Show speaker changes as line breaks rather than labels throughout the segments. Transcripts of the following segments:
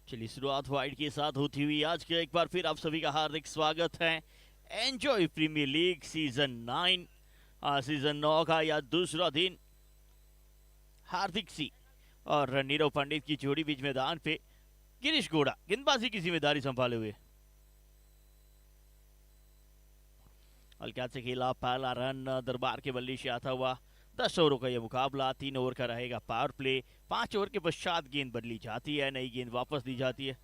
चलिए शुरुआत वाइड के साथ होती हुई आज के एक बार फिर आप सभी का हार्दिक स्वागत है। Enjoy premier league season 9, season 9 का यह दूसरा दिन। हार्दिक सी और नीरव पंडित की जोड़ी बीच मैदान पे। गिरीश घोड़ा गेंदबाजी की जिम्मेदारी संभाले हुए। हल्का से खेला पहला रन दरबार के बल्ले से आता हुआ। 10 ओवरों का यह मुकाबला, 3 ओवर का रहेगा पावर प्ले। 5 ओवर के पश्चात गेंद बदली जाती है, नई गेंद वापस दी जाती है।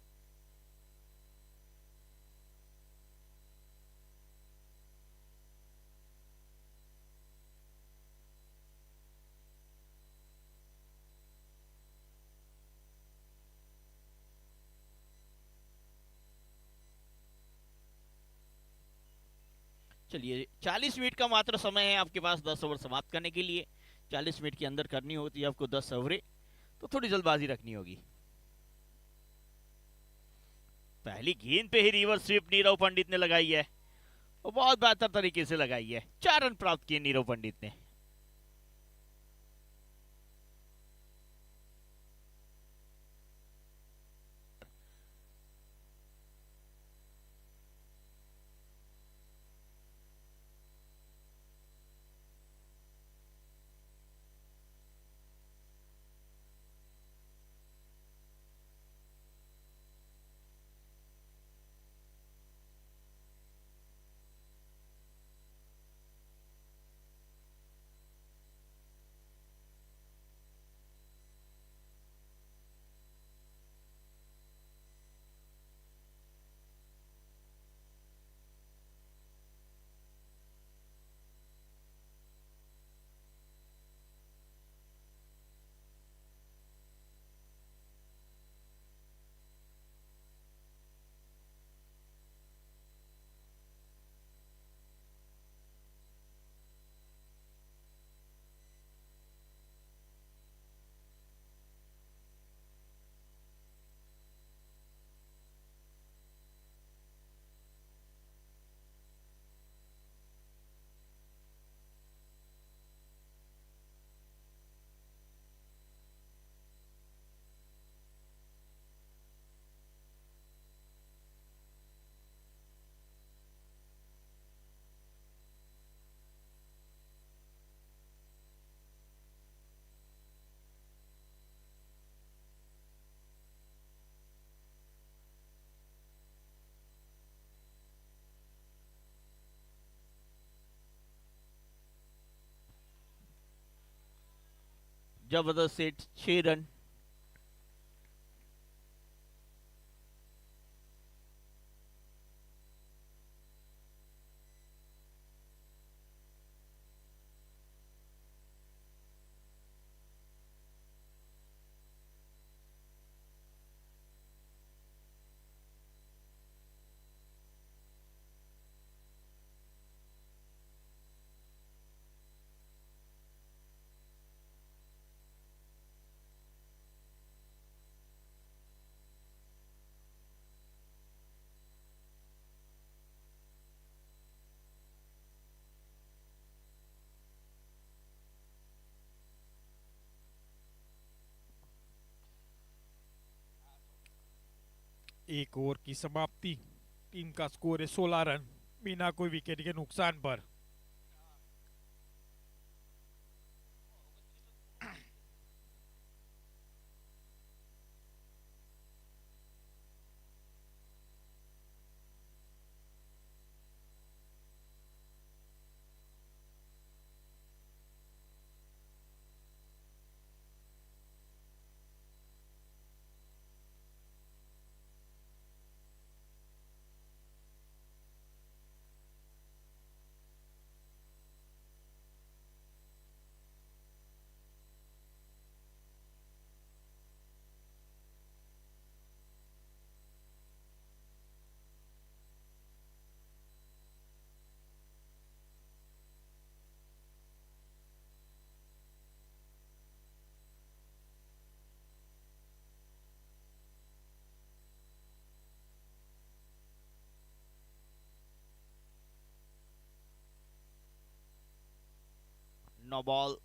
चलिए 40 मिनट का मात्र समय है आपके पास 10 ओवर समाप्त करने के लिए। 40 मिनट के अंदर करनी होती है आपको 10 ओवरें, तो थोड़ी जल्दबाजी रखनी होगी। पहली गेंद पे ही रिवर्स स्वीप नीरव पंडित ने लगाई है और बहुत बेहतर तरीके से लगाई है। 4 रन प्राप्त किए नीरव पंडित ने। जबरदस्त सेट, 6 रन।
एक ओवर की समाप्ति। टीम का स्कोर है 16 रन बिना कोई विकेट के नुकसान पर।
No ball.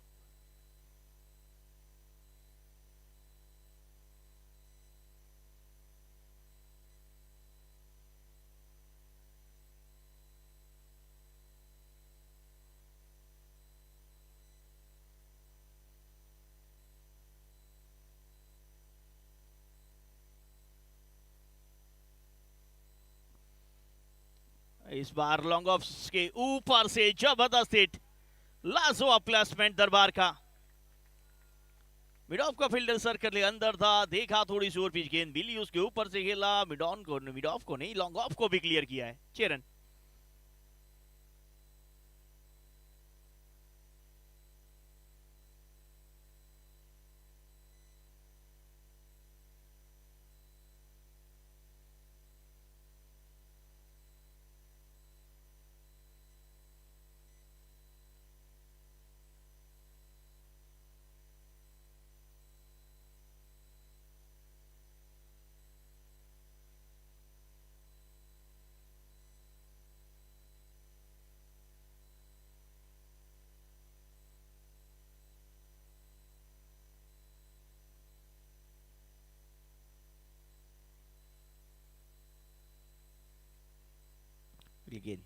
इस बार लॉन्ग ऑफ के ऊपर से जबरदस्त हिट, लाजवाब प्लेसमेंट दरबार का। मिड ऑफ का फील्डर सर्कल के अंदर था, देखा थोड़ी सी और पिच गेंद मिली, उसके ऊपर से खेला, मिड ऑफ को नहीं लॉन्ग ऑफ को भी क्लियर किया है 6 रन। गेंद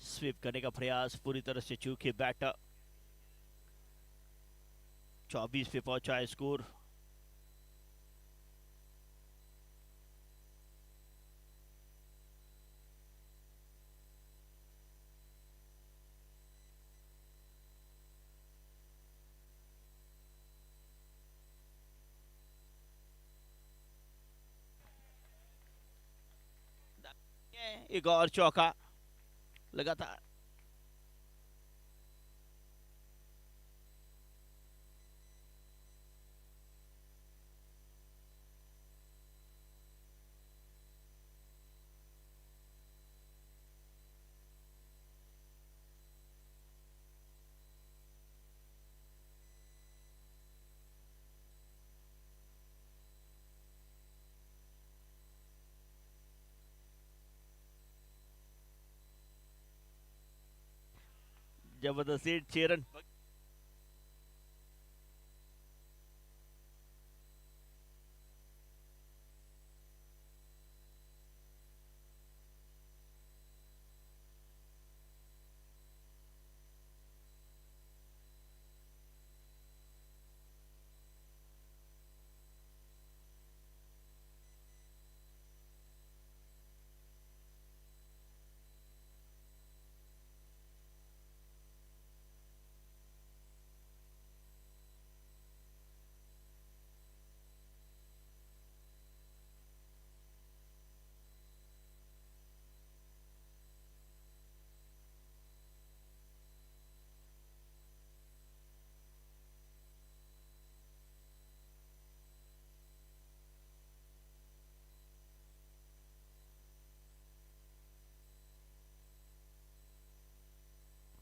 स्वीप करने का प्रयास पूरी तरह से चूके बैटर, 24 पे पहुंचा है स्कोर। एक और चौका लगातार। जबरदस्त हिट, 6 रन।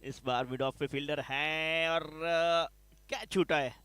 इस बार मिड ऑफ पे फील्डर है और कैच छूटा है।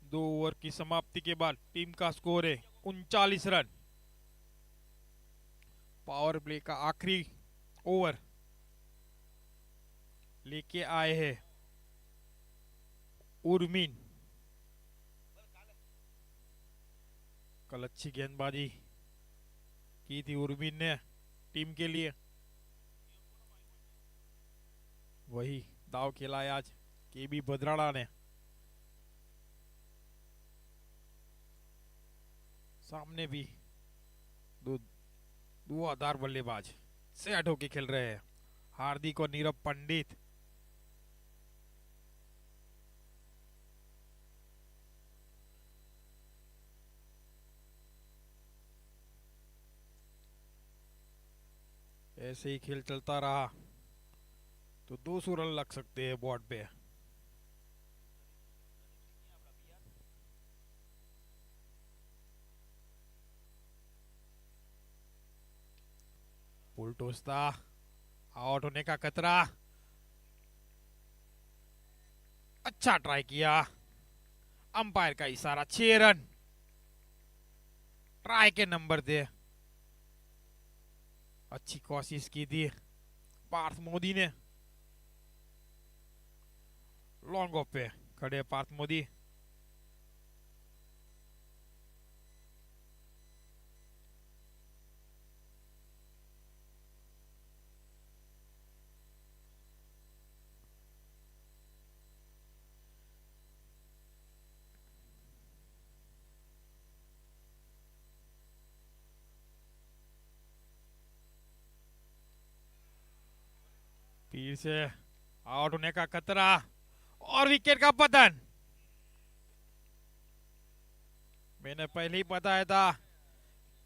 दो ओवर की समाप्ति के बाद टीम का स्कोर है 39 रन। पावर प्ले का आखिरी ओवर लेके आए हैं उर्मिन। कल अच्छी गेंदबाजी की थी उर्मिन ने टीम के लिए, वही दाव खेला है आज केबी भद्राड़ा ने। सामने भी दो धुआंधार बल्लेबाज सेट होके खेल रहे हैं, हार्दिक और नीरव पंडित। ऐसे ही खेल चलता रहा तो 200 रन लग सकते हैं बोर्ड पे। पुल टॉस था, आउट होने का खतरा। अच्छा ट्राई किया, अंपायर का इशारा, 6 रन ट्राई के नंबर दे। अच्छी कोशिश की थी पार्थ मोदी ने। लॉन्ग ऑफ पे खड़े पार्थ मोदी। फिर से आउट होने का खतरा और विकेट का पतन। मैंने पहले ही बताया था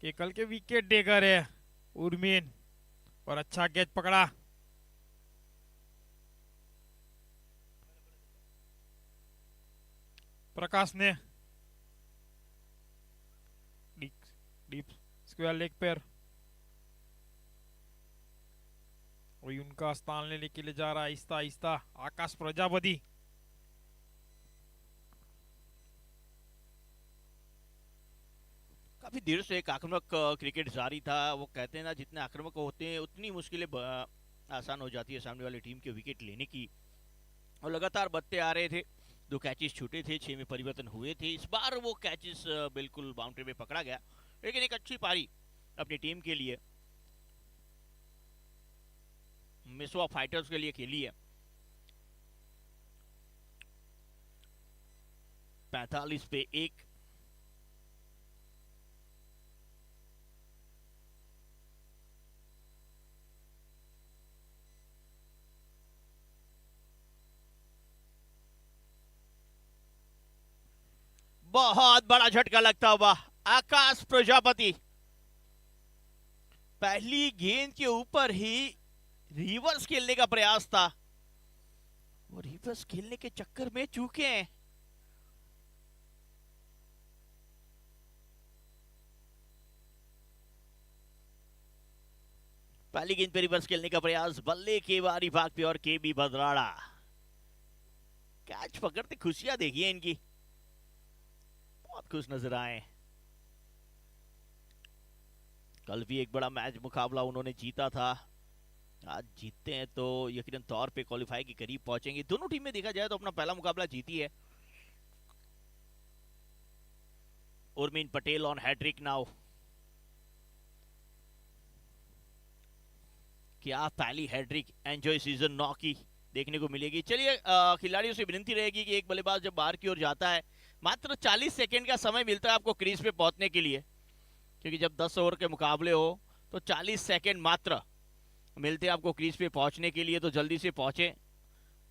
कि कल के विकेट टेकर है उर्मिन, और अच्छा कैच पकड़ा। प्रकाश ने डीप स्क्वायर लेग पर वही उनका स्थान लेने के लिए जा रहा है आहिस्ता आहिस्ता आकाश प्रजापति।
काफी देर से एक आक्रामक क्रिकेट जारी था। वो कहते हैं ना, जितने आक्रामक होते हैं उतनी मुश्किलें आसान हो जाती है सामने वाली टीम के विकेट लेने की। और लगातार बत्ते आ रहे थे, 2 कैचेस छूटे थे, 6 में परिवर्तन हुए थे। इस बार वो कैचेस बिल्कुल बाउंड्री में पकड़ा गया, लेकिन एक अच्छी पारी अपनी टीम के लिए, मिसवा फाइटर्स के लिए खेली है। 45 पे 1। बहुत बड़ा झटका लगता हुआ आकाश प्रजापति पहली गेंद के ऊपर ही रिवर्स खेलने का प्रयास था, वो रिवर्स खेलने के चक्कर में चूके हैं। पहली गेंद पे रिवर्स खेलने का प्रयास, बल्ले के बारी भाग पे और केबी भद्राड़ा कैच पकड़ते खुशियां देखिए इनकी, बहुत खुश नजर आए। कल भी एक बड़ा मैच मुकाबला उन्होंने जीता था, आज जीतते हैं तो यकीनन तौर पे क्वालिफाई के करीब पहुंचेंगे। दोनों टीमें देखा जाए तो अपना पहला मुकाबला जीती है। Urmin Patel on hattrick now. क्या पहली हैट्रिक एंजॉय सीजन 9 की देखने को मिलेगी। चलिए खिलाड़ियों से विनती रहेगी कि एक बल्लेबाज जब बाहर की ओर जाता है, मात्र 40 सेकंड का समय मिलता है आपको क्रीज पे पहुंचने के लिए, क्योंकि जब 10 ओवर के मुकाबले हो तो 40 सेकंड मात्र मिलते हैं आपको क्रीज पे पहुंचने के लिए। तो जल्दी से पहुंचे,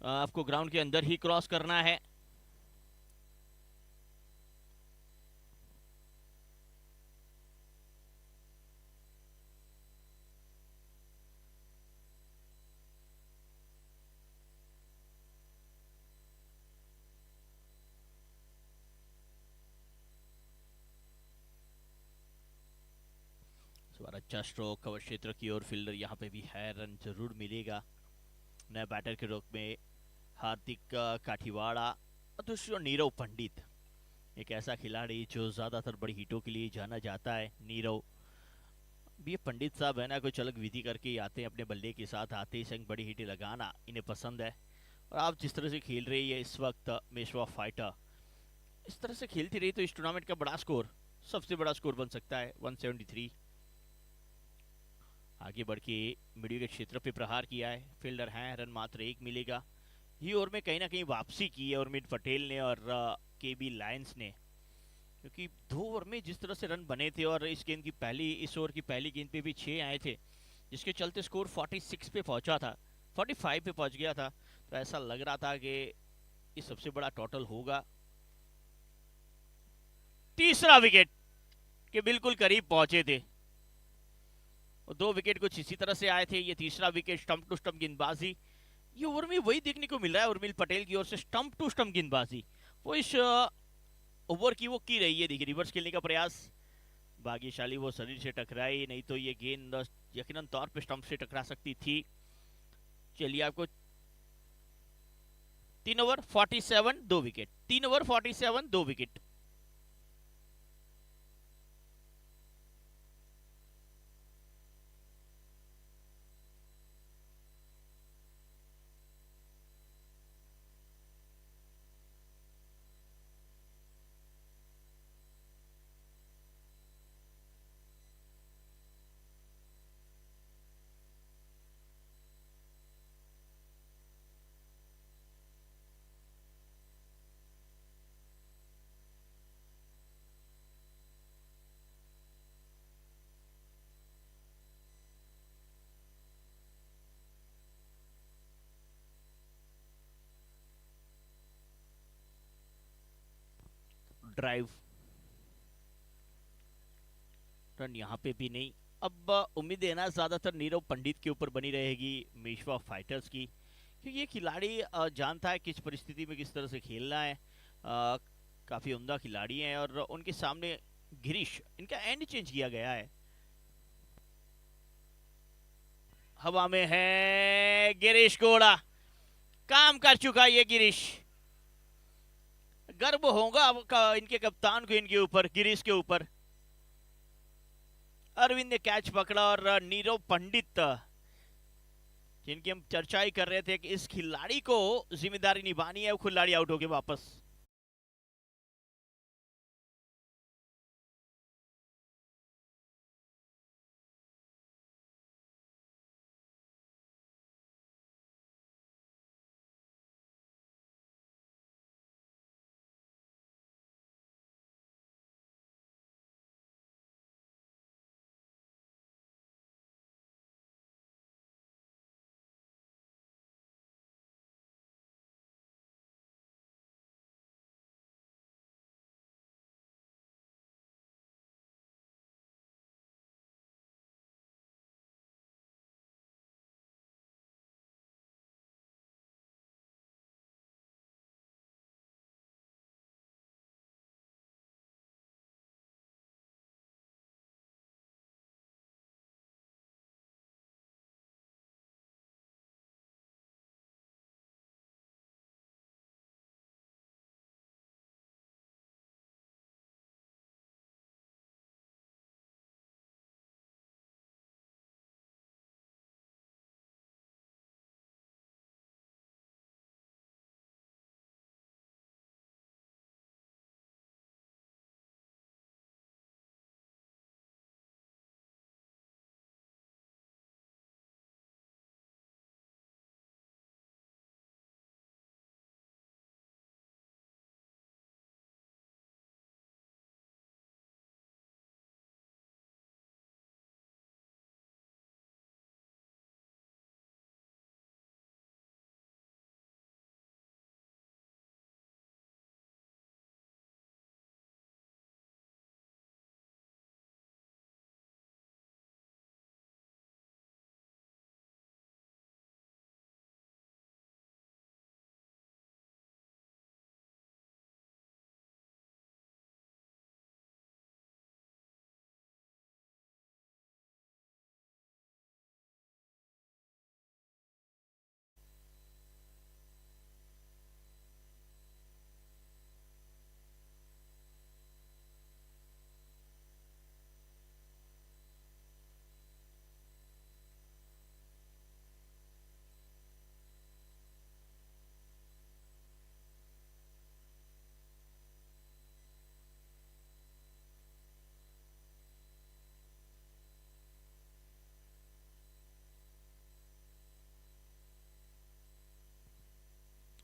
आपको ग्राउंड के अंदर ही क्रॉस करना है। बार अच्छा स्ट्रोक कवर क्षेत्र की ओर, फील्डर यहाँ पे भी है, रन जरूर मिलेगा। नए बैटर के रूप में हार्दिक काठीवाड़ा और दूसरी ओर नीरव पंडित, एक ऐसा खिलाड़ी जो ज्यादातर बड़ी हिटों के लिए जाना जाता है। नीरव भी, ये पंडित साहब है ना, कुछ अलग विधि करके ही आते हैं अपने बल्ले के साथ, आते ही संग बड़ी हिटें लगाना इन्हें पसंद है। और आप जिस तरह से खेल रही है इस वक्त मेशवा फाइटर, इस तरह से खेलती रही तो इस टूर्नामेंट का बड़ा स्कोर, सबसे बड़ा स्कोर बन सकता है 173। आगे बढ़ के मिडिल के क्षेत्र पे प्रहार किया है, फील्डर हैं, रन मात्र 1 मिलेगा। ये ओवर में कहीं ना कहीं वापसी की है उर्मित पटेल ने और केबी लायंस ने, क्योंकि 2 ओवर में जिस तरह से रन बने थे और इस ओवर की पहली गेंद पे भी 6 आए थे, जिसके चलते स्कोर 46 पे पहुंचा था, 45 पे पहुंच गया था। तो ऐसा लग रहा था कि ये सबसे बड़ा टोटल होगा। तीसरा विकेट के बिल्कुल करीब पहुंचे थे। और 2 विकेट कुछ इसी तरह से आए थे। ये तीसरा विकेट, स्टंप टू स्टंप गेंदबाजी। ये ओवर में वही देखने को मिल रहा है उर्मिल पटेल की ओर से, स्टंप टू स्टंप गेंदबाजी। वो इस ओवर की वो की रही है, देखिए रिवर्स खेलने का प्रयास। भाग्यशाली वो शरीर से टकराई, नहीं तो ये गेंद यकीनन तौर पे स्टंप से टकरा सकती थी। चलिए आपको 3 over 47 2 wicket, 3 over 47 2 wicket. Drive, run यहाँ पे भी नहीं। अब उम्मीद है ना ज्यादातर नीरव पंडित के ऊपर बनी रहेगी मेशवा फाइटर्स की, क्योंकि ये खिलाड़ी जानता है किस परिस्थिति में किस तरह से खेलना है। काफी उम्दा खिलाड़ी हैं और उनके सामने गिरीश, इनका एंड चेंज किया गया है। हवा में है गिरीश घोड़ा, काम कर चुका ये गिरीश। गर्व होगा इनके कप्तान को इनके ऊपर, गिरीश के ऊपर। अरविंद ने कैच पकड़ा और नीरव पंडित, जिनकी हम चर्चा ही कर रहे थे कि इस खिलाड़ी को जिम्मेदारी निभानी है, वो खिलाड़ी आउट होके वापस।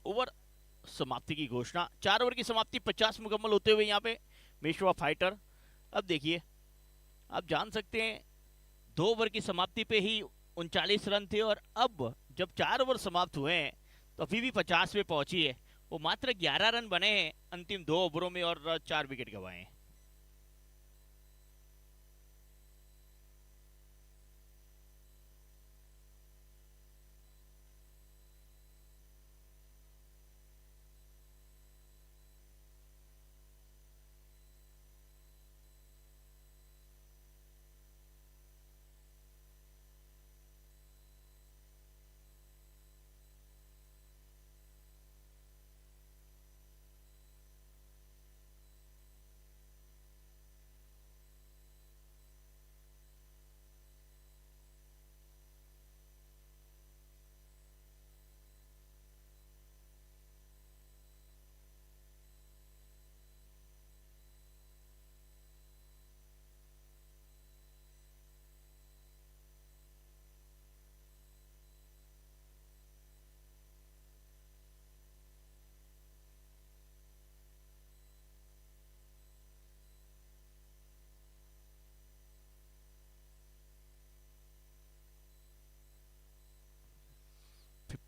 ओवर समाप्ति की घोषणा, 4 ओवर की समाप्ति 50 मुकम्मल होते हुए यहाँ पे मेशवा फाइटर। अब देखिए, आप जान सकते हैं 2 ओवर की समाप्ति पे ही 39 रन थे, और अब जब 4 ओवर समाप्त हुए हैं तो अभी भी 50 पे पहुंची है। वो मात्र 11 रन बने हैं अंतिम 2 ओवरों में और 4 विकेट गंवाए हैं।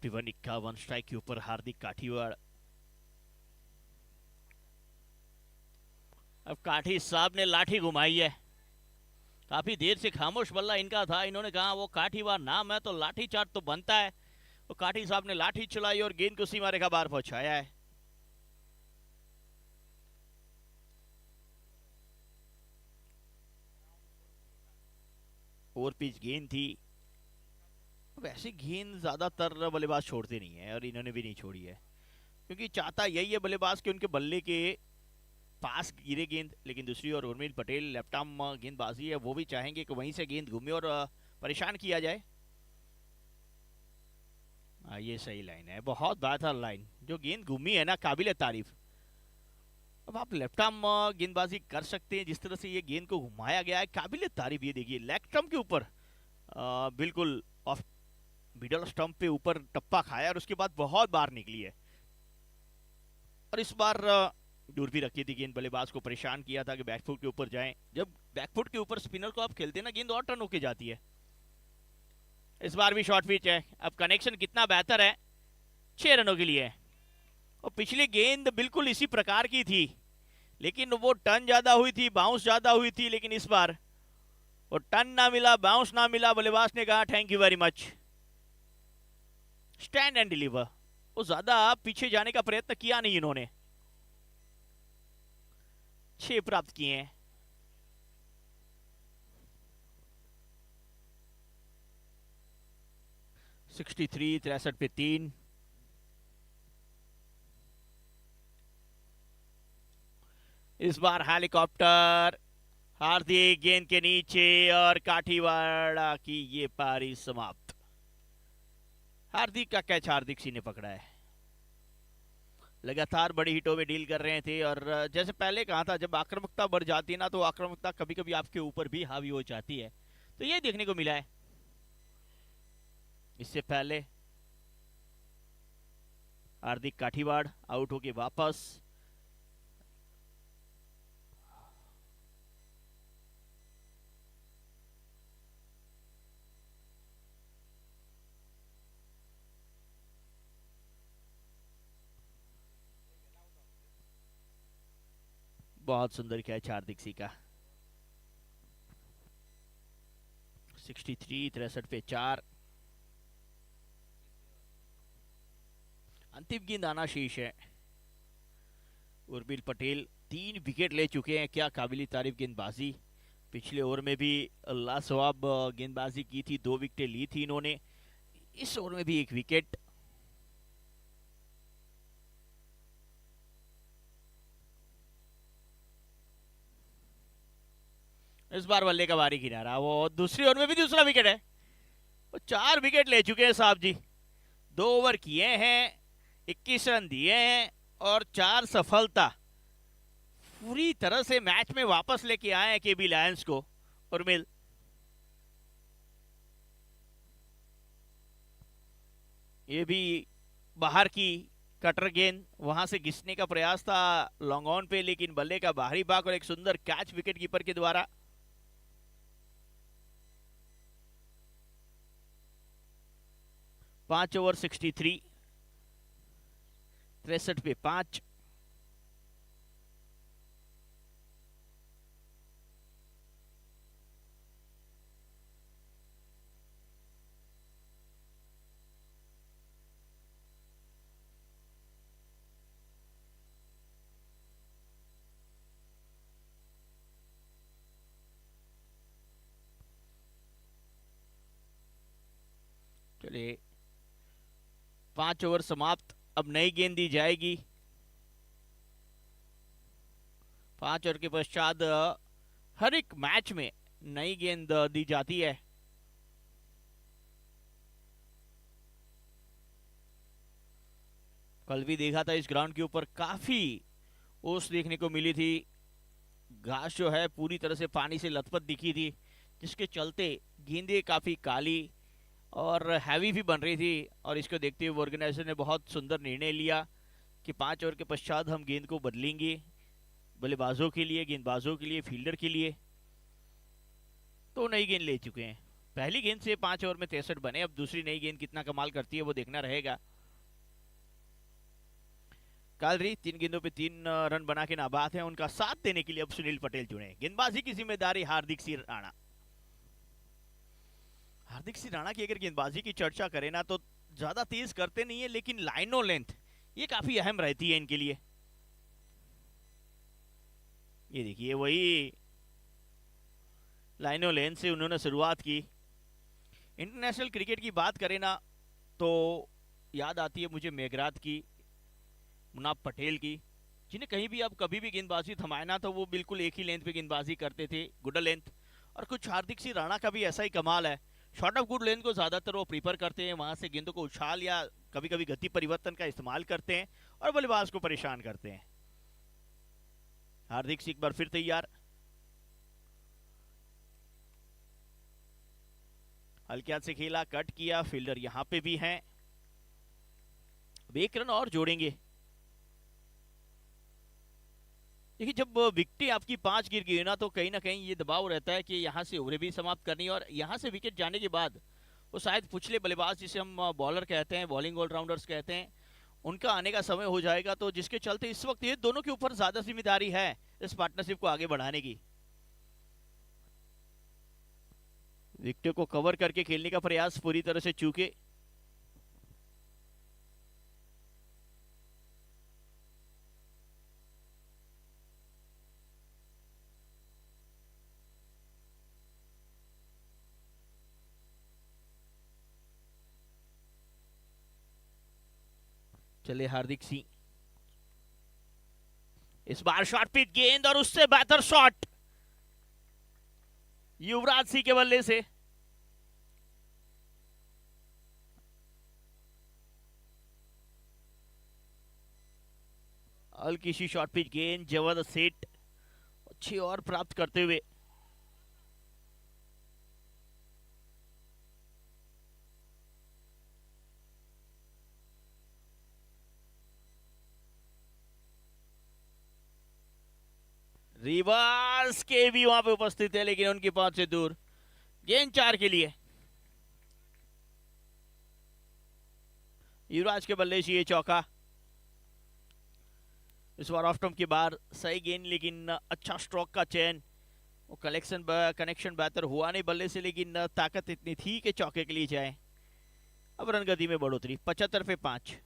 51-51 स्ट्राइक के ऊपर हार्दिक काठीवाड़। अब काठी साहब ने लाठी घुमाई है। काफी देर से खामोश बल्ला इनका था, इन्होंने कहा वो काठीवाड़ नाम है तो लाठी चार्ज तो बनता है। तो काठी साहब ने लाठी चलाई और गेंद को सीमा रेखा बाहर पहुंचाया है। ओवर पिच गेंद थी। वैसे गेंद ज्यादातर बल्लेबाज छोड़ते नहीं है और इन्होंने भी नहीं छोड़ी है, क्योंकि चाहता यही है बल्लेबाज के उनके बल्ले के पास गिरे गेंद। लेकिन दूसरी ओर उर्मिल पटेल लेफ्ट आर्म गेंदबाजी है, वो भी चाहेंगे कि वहीं से गेंद घूमे और परेशान किया जाए। ये सही लाइन है, बहुत बेहतर लाइन। जो गेंद घूमी है ना, काबिल तारीफ। अब आप लेफ्ट आर्म गेंदबाजी कर सकते हैं, जिस तरह से ये गेंद को घुमाया गया है काबिल तारीफ। ये देखिए लेग स्टंप के ऊपर बिल्कुल ऑफ मिडल स्टंप पे ऊपर टप्पा खाया और उसके बाद बहुत बाहर निकली है। और इस बार दूर भी रखी थी गेंद, बल्लेबाज को परेशान किया था कि बैकफुट के ऊपर जाएं। जब बैकफुट के ऊपर स्पिनर को आप खेलते हैं ना, गेंद और टर्न होके जाती है। इस बार भी शॉर्ट पिच है। अब कनेक्शन कितना बेहतर है, 6 रनों के लिए। और पिछली गेंद बिल्कुल इसी प्रकार की थी, लेकिन वो टर्न ज्यादा हुई थी, बाउंस ज्यादा हुई थी। लेकिन इस बार वो टर्न ना मिला, बाउंस ना मिला। बल्लेबाज ने कहा thank you very much, stand and deliver. वो ज्यादा पीछे जाने का प्रयत्न किया नहीं इन्होंने। 6 प्राप्त किए हैं। सिक्सटी 63 पे 3। इस बार हेलीकॉप्टर हार्दिक गेंद के नीचे और काठीवाड़ा की ये पारी समाप्त। हार्दिक का कैच हार्दिक सिंह ने पकड़ा है। लगातार बड़ी हिटों में डील कर रहे थे और जैसे पहले कहा था, जब आक्रामकता बढ़ जाती है ना, तो आक्रामकता कभी कभी आपके ऊपर भी हावी हो जाती है। तो ये देखने को मिला है। इससे पहले हार्दिक काठीवाड़ आउट होके वापस। बहुत सुंदर कैच हार्दिक सिंह का। 63 पे 4। अंतिम गेंद आना शेष है। उर्मिल पटेल 3 विकेट ले चुके हैं। क्या काबिल तारीफ गेंदबाजी। पिछले ओवर में भी लाजवाब गेंदबाजी की थी, 2 विकेटें ली थी इन्होंने। इस ओवर में भी 1 विकेट। इस बार बल्ले का भारी किनारा, वो दूसरी ओवर में भी दूसरा विकेट है। वो 4 विकेट ले चुके हैं साहब जी। 2 ओवर किए हैं, 21 रन दिए हैं और 4 सफलता। पूरी तरह से मैच में वापस लेके आए हैं केबी लायंस को उर्मिल। ये भी बाहर की कटर गेंद, वहां से घिसने का प्रयास था लॉन्ग ऑन पे, लेकिन बल्ले का बाहरी भाग और एक सुंदर कैच विकेट कीपर के द्वारा। पांच ओवर 63, 63 पे 5। चलिए 5 ओवर समाप्त। अब नई गेंद दी जाएगी। 5 ओवर के पश्चात हर एक मैच में नई गेंद दी जाती है। कल भी देखा था इस ग्राउंड के ऊपर काफी ओस देखने को मिली थी। घास जो है पूरी तरह से पानी से लथपथ दिखी थी, जिसके चलते गेंदें काफी काली और हैवी भी बन रही थी। और इसको देखते हुए ऑर्गेनाइजर ने बहुत सुंदर निर्णय लिया कि 5 ओवर के पश्चात हम गेंद को बदलेंगे, बल्लेबाजों के लिए, गेंदबाजों के लिए, फील्डर के लिए। तो नई गेंद ले चुके हैं। पहली गेंद से 5 ओवर में 63 बने, अब दूसरी नई गेंद कितना कमाल करती है वो देखना रहेगा। कालरी 3 गेंदों पे 3 रन बना के नाबाद है। उनका साथ देने के लिए अब सुनील पटेल चुने। गेंदबाजी की जिम्मेदारी हार्दिक सिंह राणा। हार्दिक सिंह राणा की अगर गेंदबाजी की चर्चा करें ना तो ज्यादा तेज करते नहीं है, लेकिन लाइनो लेंथ ये काफी अहम रहती है इनके लिए। ये देखिए वही लाइनो लेंथ से उन्होंने शुरुआत की। इंटरनेशनल क्रिकेट की बात करें ना तो याद आती है मुझे मेघरात की, मुनाफ पटेल की, जिन्हें कहीं भी अब कभी भी गेंदबाजी थमाए ना तो वो बिल्कुल एक ही लेंथ पे गेंदबाजी करते थे, गुड लेंथ। और कुछ हार्दिक सिंह राणा का भी ऐसा ही कमाल है, शॉर्ट ऑफ गुड लेंथ को ज्यादातर वो प्रीफर करते हैं, वहां से गेंदों को उछाल या कभी कभी गति परिवर्तन का इस्तेमाल करते हैं और बल्लेबाज को परेशान करते हैं। हार्दिक सिंह एक बार फिर तैयार, हल्के हाथ से खेला, कट किया, फील्डर यहां पे भी हैं, अब 1 रन और जोड़ेंगे। देखिए जब विकेटें आपकी 5 गिर गई ना तो कहीं ना कहीं ये दबाव रहता है कि यहां से ओवरें भी समाप्त करनी है, और यहां से विकेट जाने के बाद वो शायद पिछले बल्लेबाज जिसे हम बॉलर कहते हैं, बॉलिंग ऑलराउंडर्स कहते हैं, उनका आने का समय हो जाएगा। तो जिसके चलते इस वक्त ये दोनों के ऊपर ज्यादा जिम्मेदारी है इस पार्टनरशिप को आगे बढ़ाने की। विकेट को कवर करके खेलने का प्रयास पूरी तरह से चूके। चले हार्दिक सिंह, इस बार शॉट पिच गेंद और उससे बेहतर शॉट युवराज सिंह के बल्ले से। हल्की सी शॉट पिच गेंद, जबरदस्त हिट, 6 और प्राप्त करते हुए रिवर्स के भी वहां पे उपस्थित है, लेकिन उनकी पहुंच से दूर। गेंद 4 के लिए युवराज के बल्ले से ये चौका। इस बार ऑफ स्टंप के बाहर सही गेंद, लेकिन अच्छा स्ट्रोक का चयन, वो कनेक्शन बेहतर हुआ नहीं बल्ले से, लेकिन ताकत इतनी थी कि चौके के लिए जाए। अब रन गति में बढ़ोतरी, 75 पे 5।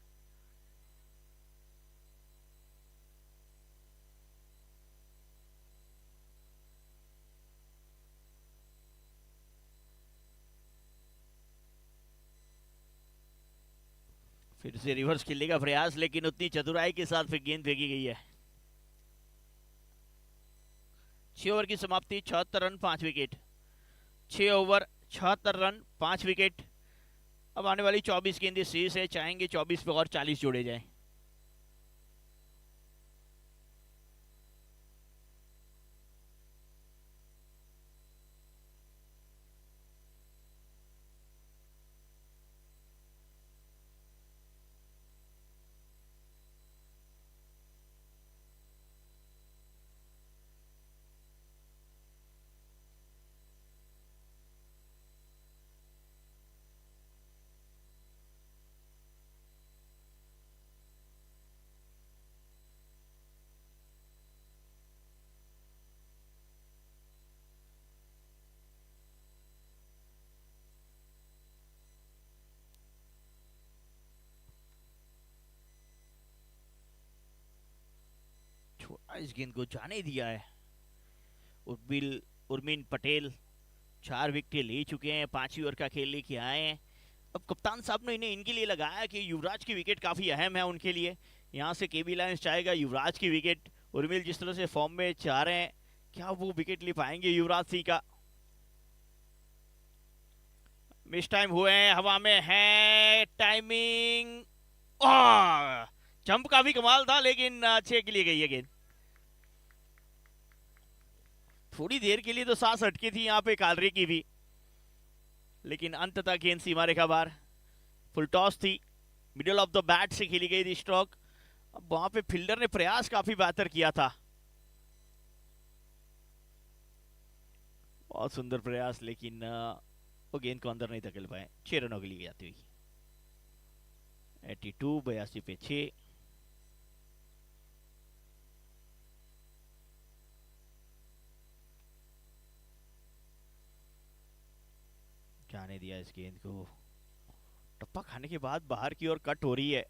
फिर से रिवर्स खेलने का प्रयास, लेकिन उतनी चतुराई के साथ फिर गेंद फेंकी गई है। 6 ओवर की समाप्ति, 76 run 5 wicket. 6 over 76 run 5 wicket. अब आने वाली 24 गेंदें शेष है, चाहेंगे 24 पे और 40 जोड़े जाएं। इस गेंद को जाने दिया है। उर्मिन पटेल 4 विकेट ले चुके हैं, 5 ओवर का खेल लेके आए हैं। अब कप्तान साहब ने इन्हें इनके लिए लगाया कि युवराज की विकेट काफी अहम है उनके लिए। यहाँ से केबी लायंस चाहेगा युवराज की विकेट। उर्मिल जिस तरह से फॉर्म में चाह रहे हैं, क्या वो विकेट ले पाएंगे युवराज सिंह का? मिस टाइम हुए हैं, हवा में है टाइमिंग, जंप काफी कमाल था, लेकिन अच्छे के लिए गई है गेंद। थोड़ी देर के लिए तो सांस अटकी थी यहाँ पे कालरे की भी, लेकिन अंततः गेंद सीमा रेखा बाहर। फुल टॉस थी, मिडिल ऑफ द बैट से खेली गई थी स्ट्रोक। अब वहां पे फील्डर ने प्रयास काफी बेहतर किया था, बहुत सुंदर प्रयास, लेकिन वो गेंद को अंदर नहीं धकेल पाए। 6 रनों के लिए जाती हुई। 82 82 पे 6। जाने दिया इस गेंद को। टप्पा खाने के बाद बाहर की ओर कट हो रही है।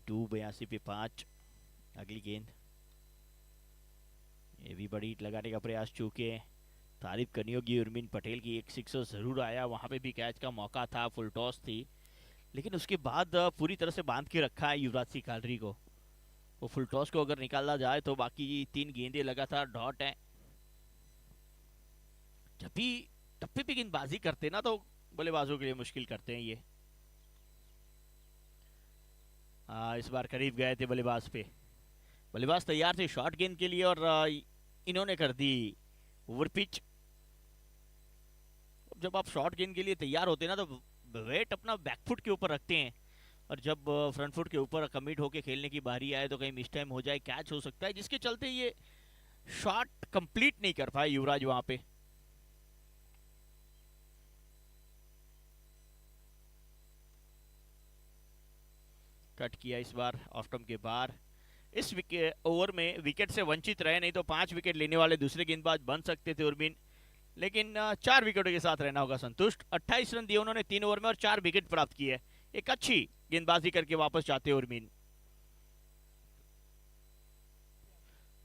टू 82 पे 5। अगली गेंद, ये भी बड़ी हिट लगाने का प्रयास चूके। तारीफ करनी होगी उर्मिन पटेल की, एक सिक्सर जरूर आया, वहां पे भी कैच का मौका था, फुल टॉस थी, लेकिन उसके बाद पूरी तरह से बांध के रखा है युवराज सिंह कालरी को। वो फुल टॉस को अगर निकाला जाए तो बाकी 3 गेंदें लगातार डॉट हैं। जब भी टप्पे पे गेंदबाजी करते ना तो बल्लेबाजों के लिए मुश्किल करते हैं ये। इस बार करीब गए थे बल्लेबाज पे। बल्लेबाज तैयार थे शॉर्ट गेंद के लिए और इन्होंने कर दी ओवर पिच। जब आप शॉर्ट गेंद के लिए तैयार होते हैं ना तो वेट अपना बैकफुट के ऊपर रखते हैं, और जब फ्रंट फुट के ऊपर कमिट होके खेलने की बारी आए तो कहीं मिस टाइम हो जाए, कैच हो सकता है, जिसके चलते ये शॉट कंप्लीट नहीं कर पाए युवराज वहां पे। कट किया इस बार ऑफ स्टंप के बाहर। इस ओवर में विकेट से वंचित रहे, नहीं तो 5 विकेट लेने वाले दूसरे गेंदबाज बन सकते थे उर्मिन, लेकिन 4 विकेटों के साथ रहना होगा संतुष्ट। 28 रन दिए उन्होंने 3 ओवर में और 4 विकेट प्राप्त किए। एक अच्छी गेंदबाजी करके वापस जाते उर्मिन।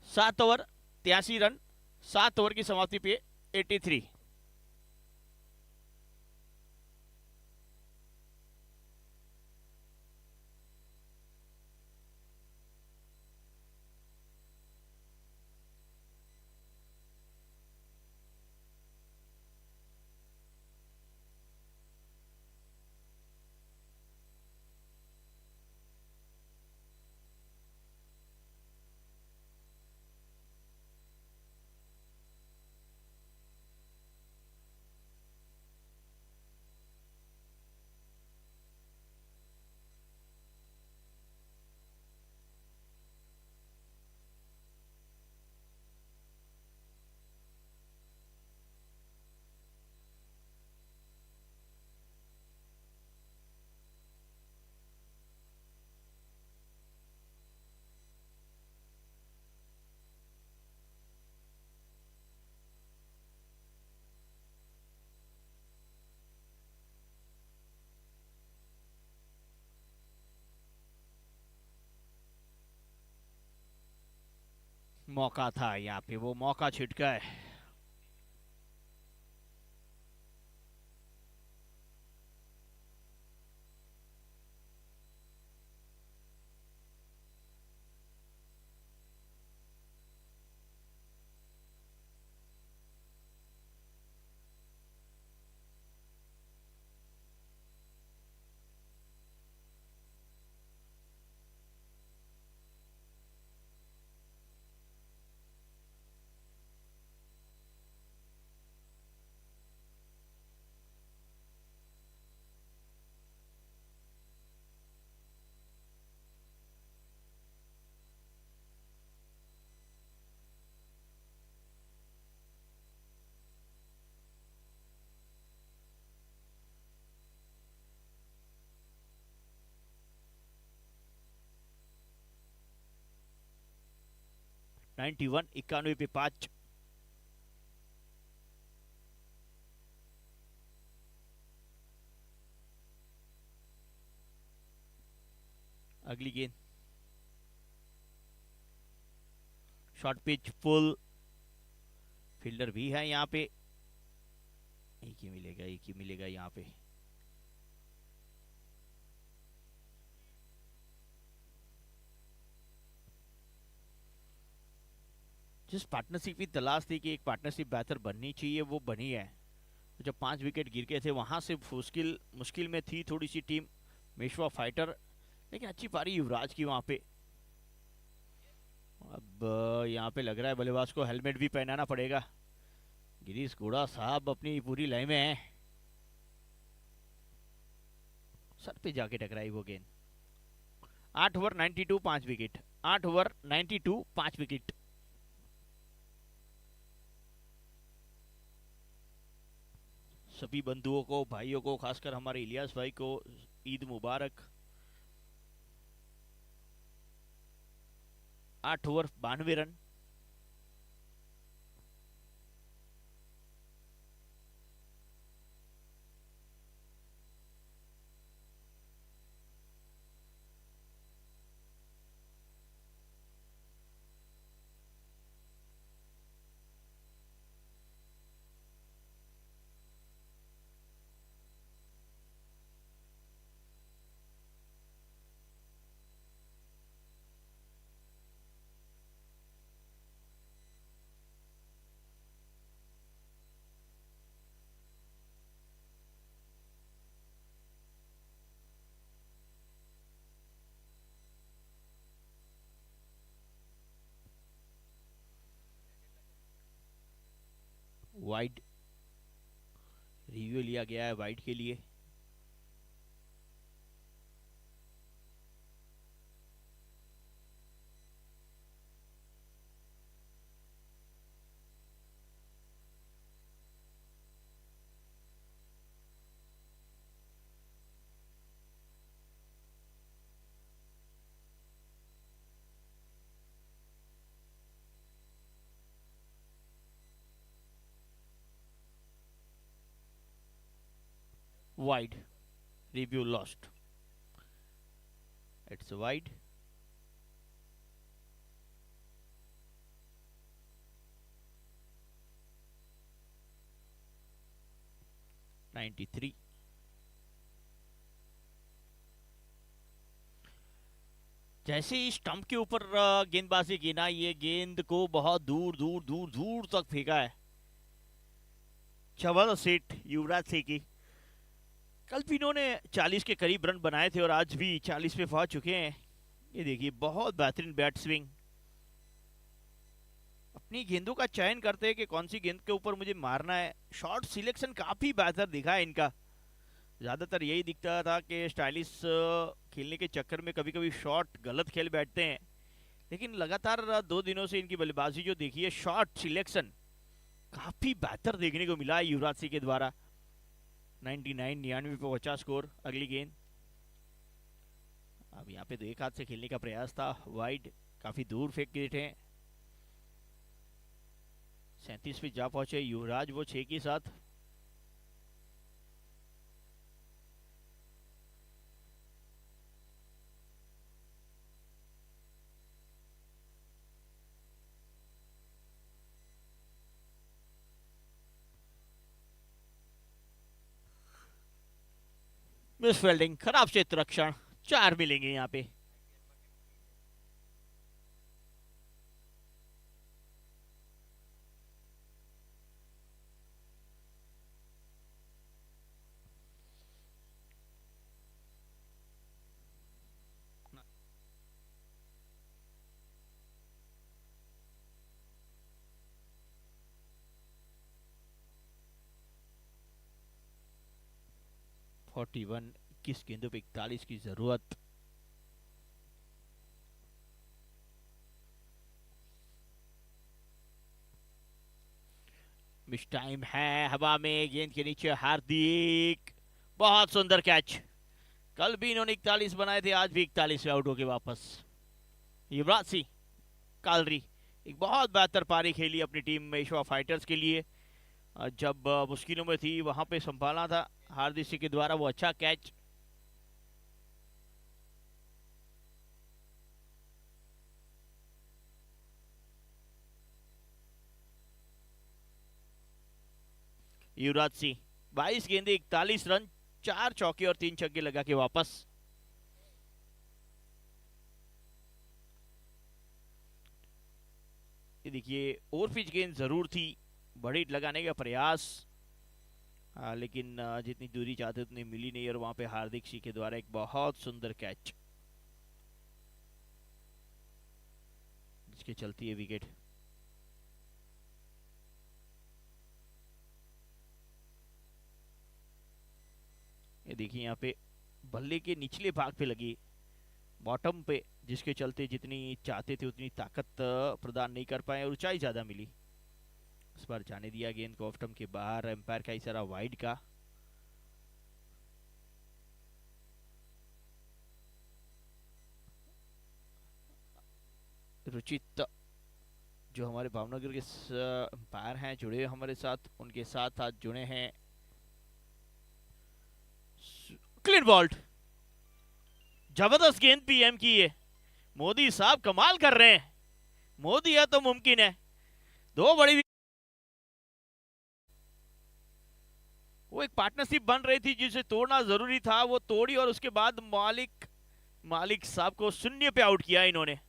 7 ओवर 83 रन, 7 ओवर की समाप्ति पे 83। मौका था यहाँ पे, वो मौका छिटका है। नाइन्टी वन 91 पे 5। अगली गेंद शॉर्ट पिच फुल, फील्डर भी है यहाँ पे। एक ही मिलेगा, एक ही मिलेगा यहाँ पे। जिस पार्टनरशिप की तलाश थी कि एक पार्टनरशिप बेहतर बननी चाहिए, वो बनी है। जब 5 विकेट गिर गए थे वहां से मुश्किल में थी थोड़ी सी टीम मेशवा फाइटर, लेकिन अच्छी पारी युवराज की वहां पे। अब यहाँ पे लग रहा है बल्लेबाज को हेलमेट भी पहनाना पड़ेगा। गिरीश घोड़ा साहब अपनी पूरी लय में है। सर पे जाके टकराई वो गेंद। 8 ओवर 92 5 विकेट, 8 ओवर 92 5 विकेट। सभी बंधुओं को, भाइयों को, खासकर हमारे इलियास भाई को ईद मुबारक। 8 ओवर 92 रन। वाइड रिव्यू लिया गया है वाइड के लिए। Wide. Review lost. It's wide. (93) जैसे ही स्टंप के ऊपर गेंदबाजी की ना, ये गेंद को बहुत दूर दूर दूर दूर तक फेंका है। जबरदस्त हिट युवराज सिंह की। कल भी इन्होंने 40 के करीब रन बनाए थे और आज भी 40 पे पहुंच चुके हैं। ये देखिए, बहुत बेहतरीन बैट स्विंग। अपनी गेंदों का चयन करते हैं कि कौन सी गेंद के ऊपर मुझे मारना है। शॉट सिलेक्शन काफी बेहतर दिखा है इनका। ज्यादातर यही दिखता था कि स्टाइलिश खेलने के चक्कर में कभी कभी शॉट गलत खेल बैठते हैं, लेकिन लगातार 2 दिनों से इनकी बल्लेबाजी जो देखी है, शॉट सिलेक्शन काफी बेहतर देखने को मिला है युवराज सिंह के द्वारा। 99 पे पहुंचा स्कोर। अगली गेंद अब यहाँ पे तो एक हाथ से खेलने का प्रयास था, वाइड काफी दूर फेंक गए थे। 37 पे जा पहुंचे युवराज, वो 6 के साथ। मिस फील्डिंग, खराब क्षेत्र रक्षण, 4 मिलेंगे यहाँ पे। फोर्टी वन, 21 गेंदों पे 41 की जरूरत। मिस टाइम है, हवा में गेंद के नीचे हार्दिक, बहुत सुंदर कैच। कल भी इन्होंने 41 बनाए थे, आज भी 41 पे आउट होके वापस। युवराज सिंह कालरी एक बहुत बेहतर पारी खेली अपनी टीम में मेशवा फाइटर्स के लिए। जब मुश्किलों में थी वहां पे संभाला था हार्दिक सिंह के द्वारा वो अच्छा कैच। युवराज सिंह 22 गेंदे 41 रन, 4 चौके और 3 छक्के लगा के वापस। ये देखिए, ओवर पिच गेंद जरूर थी, बड़ी लगाने का प्रयास, लेकिन जितनी दूरी चाहते उतनी मिली नहीं और वहां पे हार्दिक सिंह के द्वारा एक बहुत सुंदर कैच, जिसके चलती है विकेट। ये देखिए, यहाँ पे बल्ले के निचले भाग पे लगी बॉटम पे, जिसके चलते जितनी चाहते थे उतनी ताकत प्रदान नहीं कर पाए और ऊंचाई ज्यादा मिली। इस बार जाने दिया गेंद को ऑफ स्टंप के बाहर, एम्पायर का इशारा वाइड का। रुचित जो हमारे भावनगर के एम्पायर हैं जुड़े हुए हमारे साथ, उनके साथ आज जुड़े हैं क्लीन बॉल्ट। जबरदस्त गेंद पीएम की है। मोदी साहब कमाल कर रहे हैं। मोदी है तो मुमकिन है। दो बड़ी, वो एक पार्टनरशिप बन रही थी जिसे तोड़ना जरूरी था, वो तोड़ी और उसके बाद मालिक साहब को शून्य पे आउट किया इन्होंने।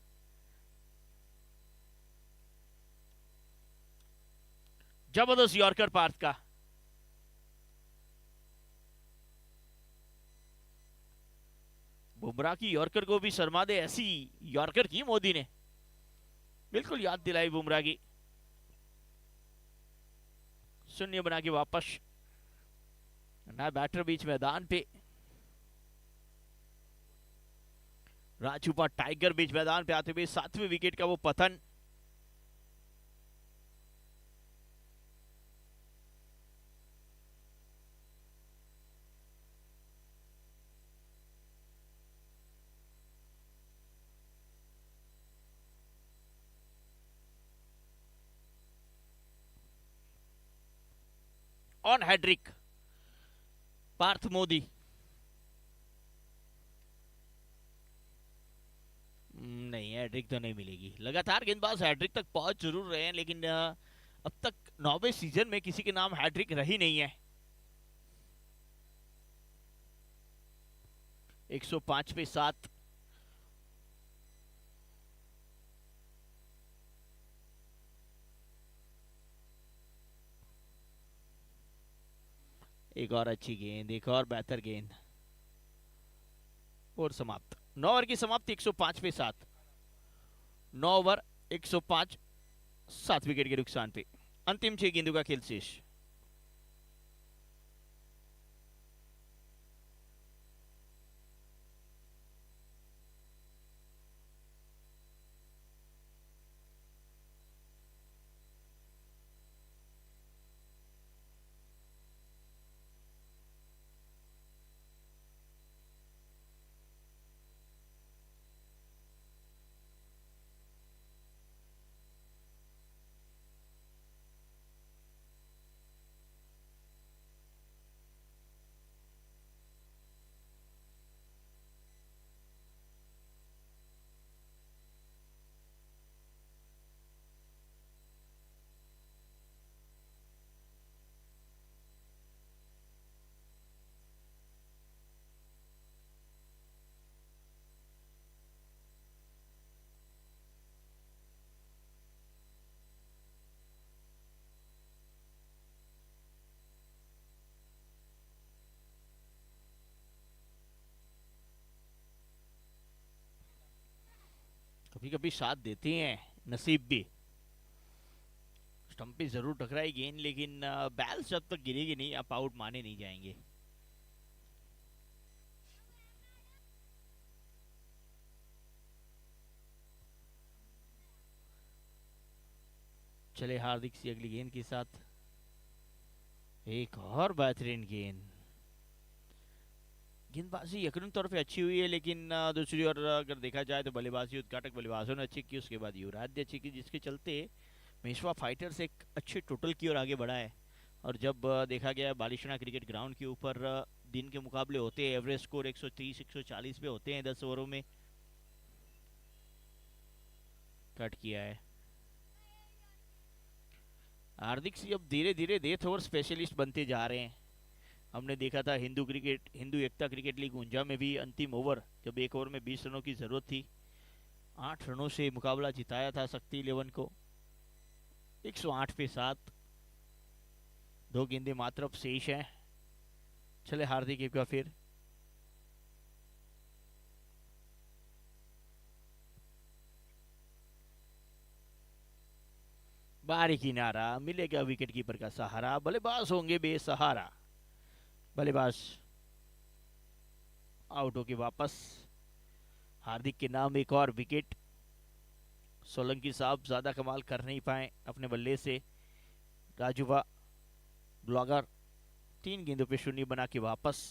जबरदस्त यॉर्कर पार्थ का। बुमराह की यॉर्कर को भी शर्मा दे, ऐसी यॉर्कर की मोदी ने, बिल्कुल याद दिलाई बुमराह की। शून्य बना के वापस नया बैटर बीच मैदान पे। राजूपा टाइगर बीच मैदान पे आते हुए 7वें विकेट का वो पतन। ऑन हैड्रिक पार्थ मोदी। नहीं, हैड्रिक तो नहीं मिलेगी। लगातार गेंदबाज हैड्रिक तक पहुंच जरूर रहे हैं, लेकिन अब तक 9वें सीजन में किसी के नाम हैड्रिक रही नहीं है। 105 पे 7। एक और अच्छी गेंद, एक और बेहतर गेंद और समाप्त। 9 ओवर की समाप्ति 105 पे 7। 9 ओवर 105, 7 विकेट के नुकसान पे। अंतिम 6 गेंदों का खेल शेष। कभी कभी साथ देते हैं नसीब भी। स्टंप पे जरूर टकराई गेंद, लेकिन बैल जब तक गिरेगी नहीं, आप आउट माने नहीं जाएंगे। चले हार्दिक सी अगली गेंद के साथ। एक और बेहतरीन गेंद। गेंदबाजी यकीनन तौर पे अच्छी हुई है, लेकिन दूसरी ओर अगर देखा जाए तो बल्लेबाजी उद्घाटक बल्लेबाजों ने अच्छी की, उसके बाद युवराज ने अच्छी की, जिसके चलते मेशवा फाइटर्स एक अच्छे टोटल की ओर आगे बढ़ा है। और जब देखा गया बालिशना क्रिकेट ग्राउंड के ऊपर दिन के मुकाबले होते हैं, एवरेज स्कोर 130 140 पे होते हैं 10 ओवरों में। कट किया है हार्दिक सिंह। अब धीरे धीरे डेथ ओवर स्पेशलिस्ट बनते जा रहे हैं। हमने देखा था हिंदू एकता क्रिकेट लीग ऊंझा में भी अंतिम ओवर, जब एक ओवर में 20 रनों की जरूरत थी, 8 रनों से मुकाबला जिताया था शक्ति 11 को। 108 पे 7। 2 गेंदें मात्र अब शेष हैं। चले हार्दिक एक बार फिर। बाहरी किनारा मिलेगा विकेट कीपर का सहारा, बल्लेबाज होंगे बेसहारा। बल्लेबाज आउट होके वापस। हार्दिक के नाम एक और विकेट। सोलंकी साहब ज्यादा कमाल कर नहीं पाए अपने बल्ले से। राजुवा ब्लॉगर 3 गेंदों पे शून्य बना के वापस।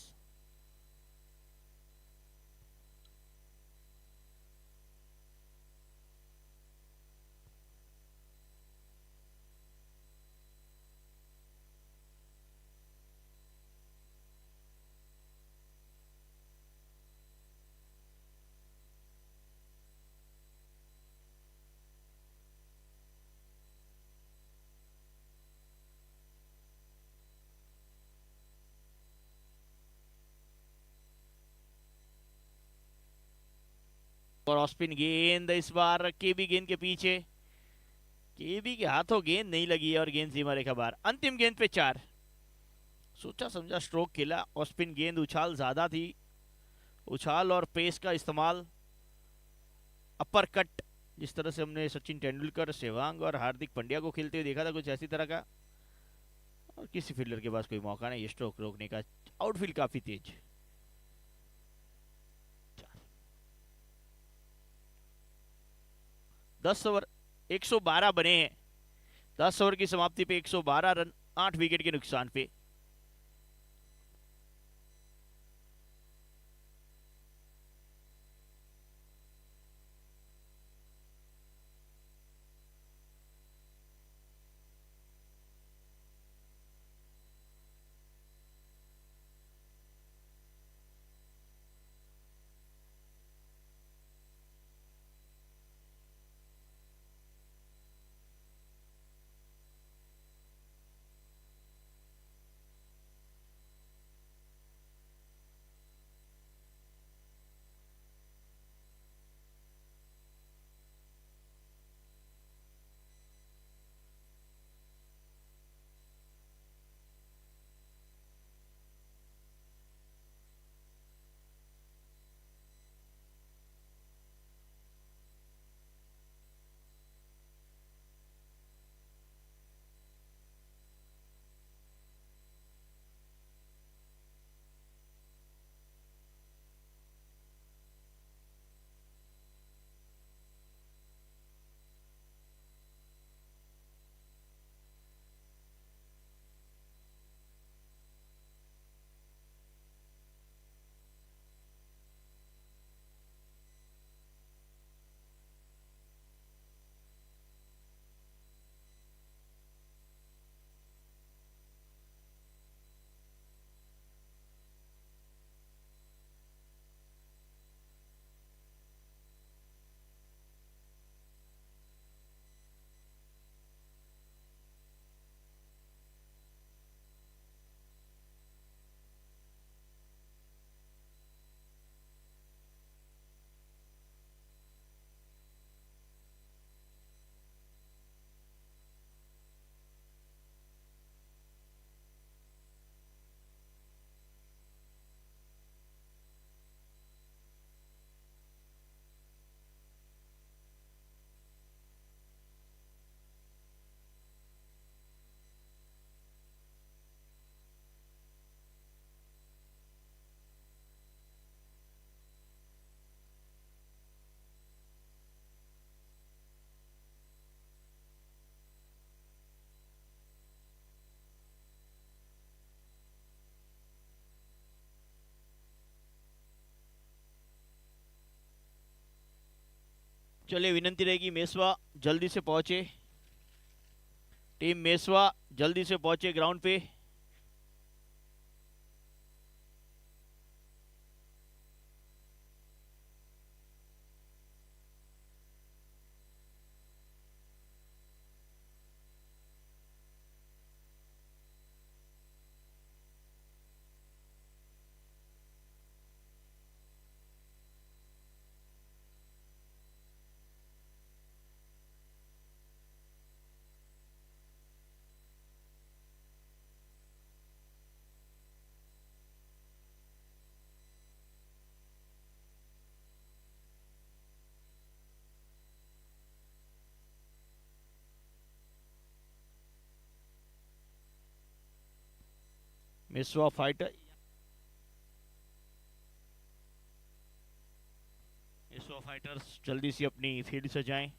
और ऑस्पिन गेंद इस बार केबी गेंद के पीछे। केबी के हाथों गेंद नहीं लगी है और गेंद सीमा रेखा बाहर। अंतिम गेंद पे 4। सोचा समझा स्ट्रोक खेला। ऑस्पिन गेंद उछाल ज्यादा थी। उछाल और पेस का इस्तेमाल। अपर कट जिस तरह से हमने सचिन तेंदुलकर, सहवाग और हार्दिक पांड्या को खेलते हुए देखा था, कुछ ऐसी तरह का। और किसी फील्डर के पास कोई मौका नहीं ये स्ट्रोक रोकने का। आउटफील्ड काफी तेज। 10 ओवर 112 बने हैं। 10 ओवर की समाप्ति पे 112 रन 8 विकेट के नुकसान पे। चलिए विनंती रहेगी मेसवा जल्दी से पहुंचे। टीम मेसवा जल्दी से पहुंचे ग्राउंड पे। मेसवा फाइटर फाइटर्स जल्दी से अपनी फील्ड से जाएं।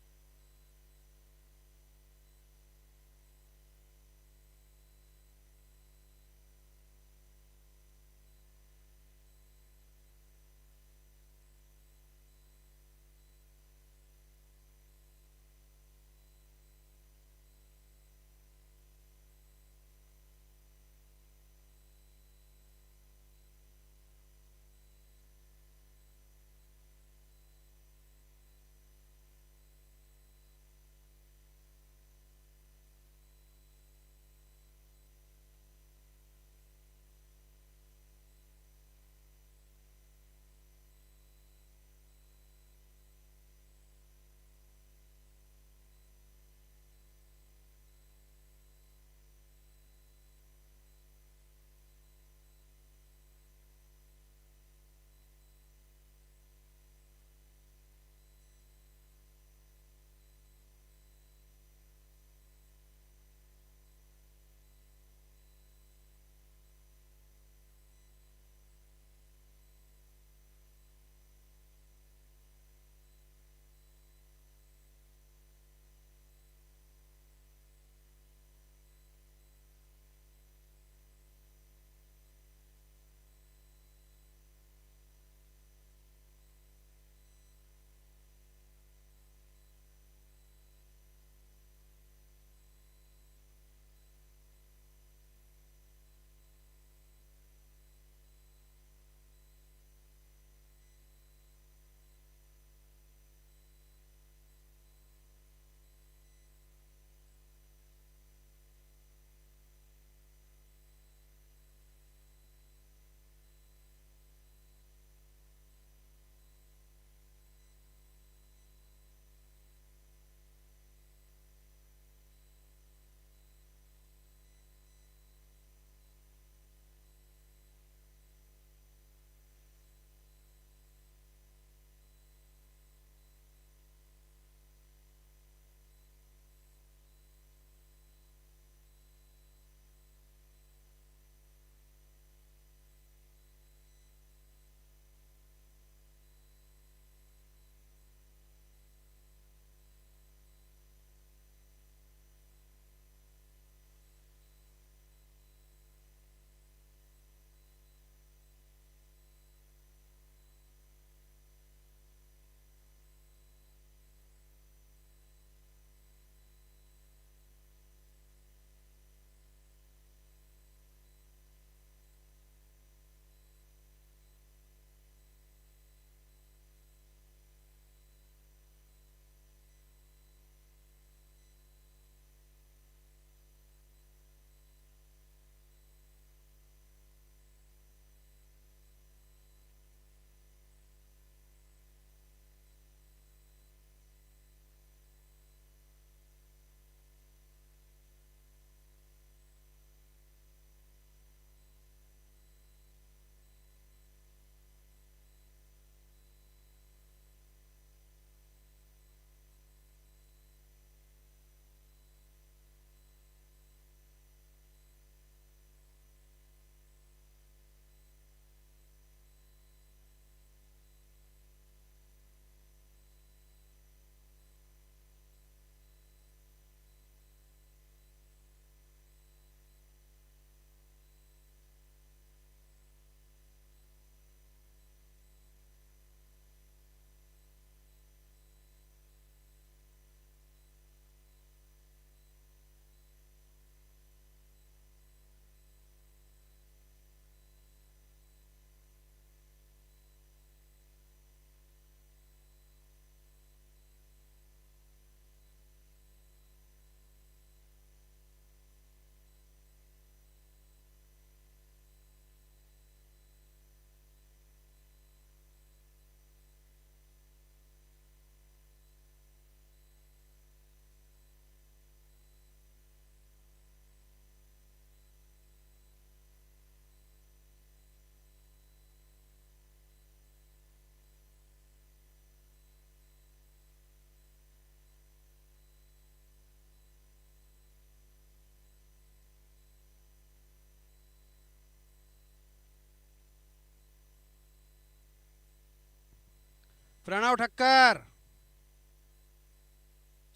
પ્રણવ ઠક્કર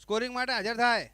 સ્કોરિંગ માટે હાજર થાય.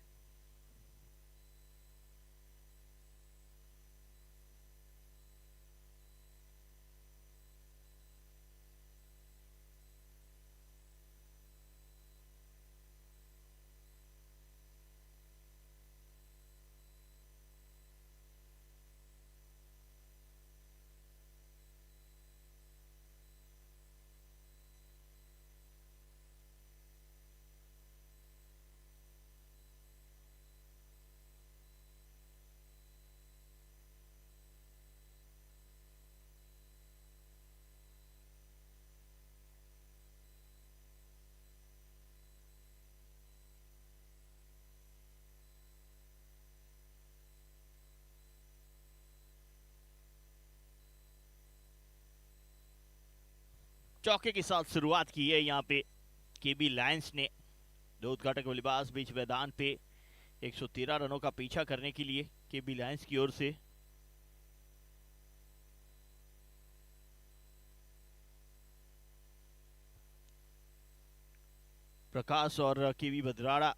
चौके के साथ शुरुआत की है यहाँ पे केबी लायंस ने. दो उद्घाटक बल्लेबाज बीच मैदान पे 113 रनों का पीछा करने के लिए केबी लायंस की ओर से. प्रकाश और केवी बद्राड़ा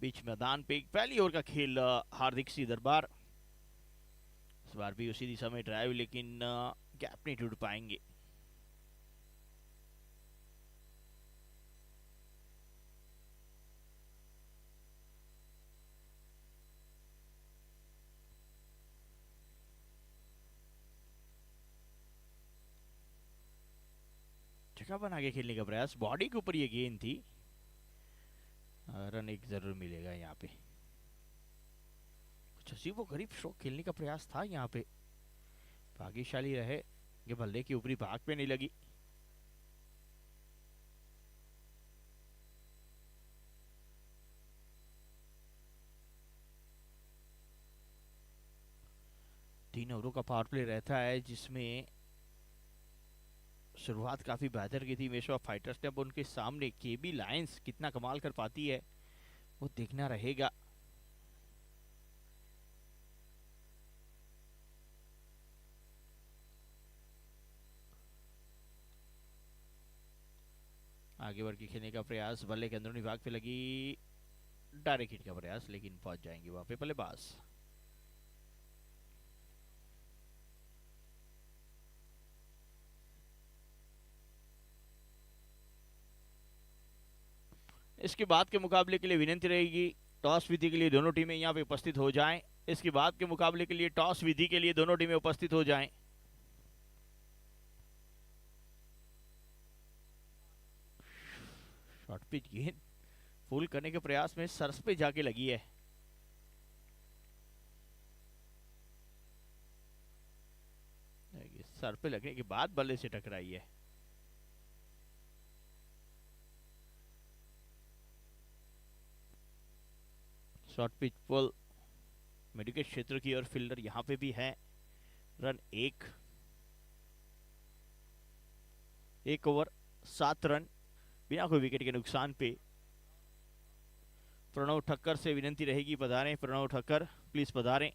बीच मैदान पे. पहली ओवर का खेल हार्दिक सी दरबार. इस बार भी उसी दिशा में ड्राइव, लेकिन गैप नहीं ढूंढ पाएंगे. जगह बना के खेलने का प्रयास. बॉडी के ऊपर ये गेंद थी. रन एक जरूर मिलेगा यहाँ पे. कुछ अजीबो गरीब स्ट्रोक खेलने का प्रयास था यहाँ पे. भाग्यशाली रहे ये बल्ले की ऊपरी भाग पे नहीं लगी. तीन ओवरों का पावर प्ले रहता है, जिसमें शुरुआत काफी बेहतर की थी मेशो फाइटर्स ने. अब उनके सामने केबी लायंस कितना कमाल कर पाती है वो देखना रहेगा. आगे बढ़ के खेलने का प्रयास. बल्ले के अंदरूनी भाग पे लगी. डायरेक्ट हिट का प्रयास, लेकिन पहुंच जाएंगे वहां पे बल्लेबाज. इसके बाद के मुकाबले के लिए विनती रहेगी टॉस विधि के लिए दोनों टीमें यहां पे उपस्थित हो जाएं. इसके बाद के मुकाबले के लिए टॉस विधि के लिए दोनों टीमें उपस्थित हो जाएं. शॉर्ट पिच गेंद फुल करने के प्रयास में सरस पे जाके लगी है. सर पे लगने के बाद बल्ले से टकराई है. शॉर्ट पिच पुल मेडिकेट क्षेत्र की और फील्डर यहां पे भी है. रन एक ओवर 7 रन बिना कोई विकेट के नुकसान पे. प्रणव ठक्कर से विनती रहेगी पधारें. प्रणव ठक्कर प्लीज पधारें.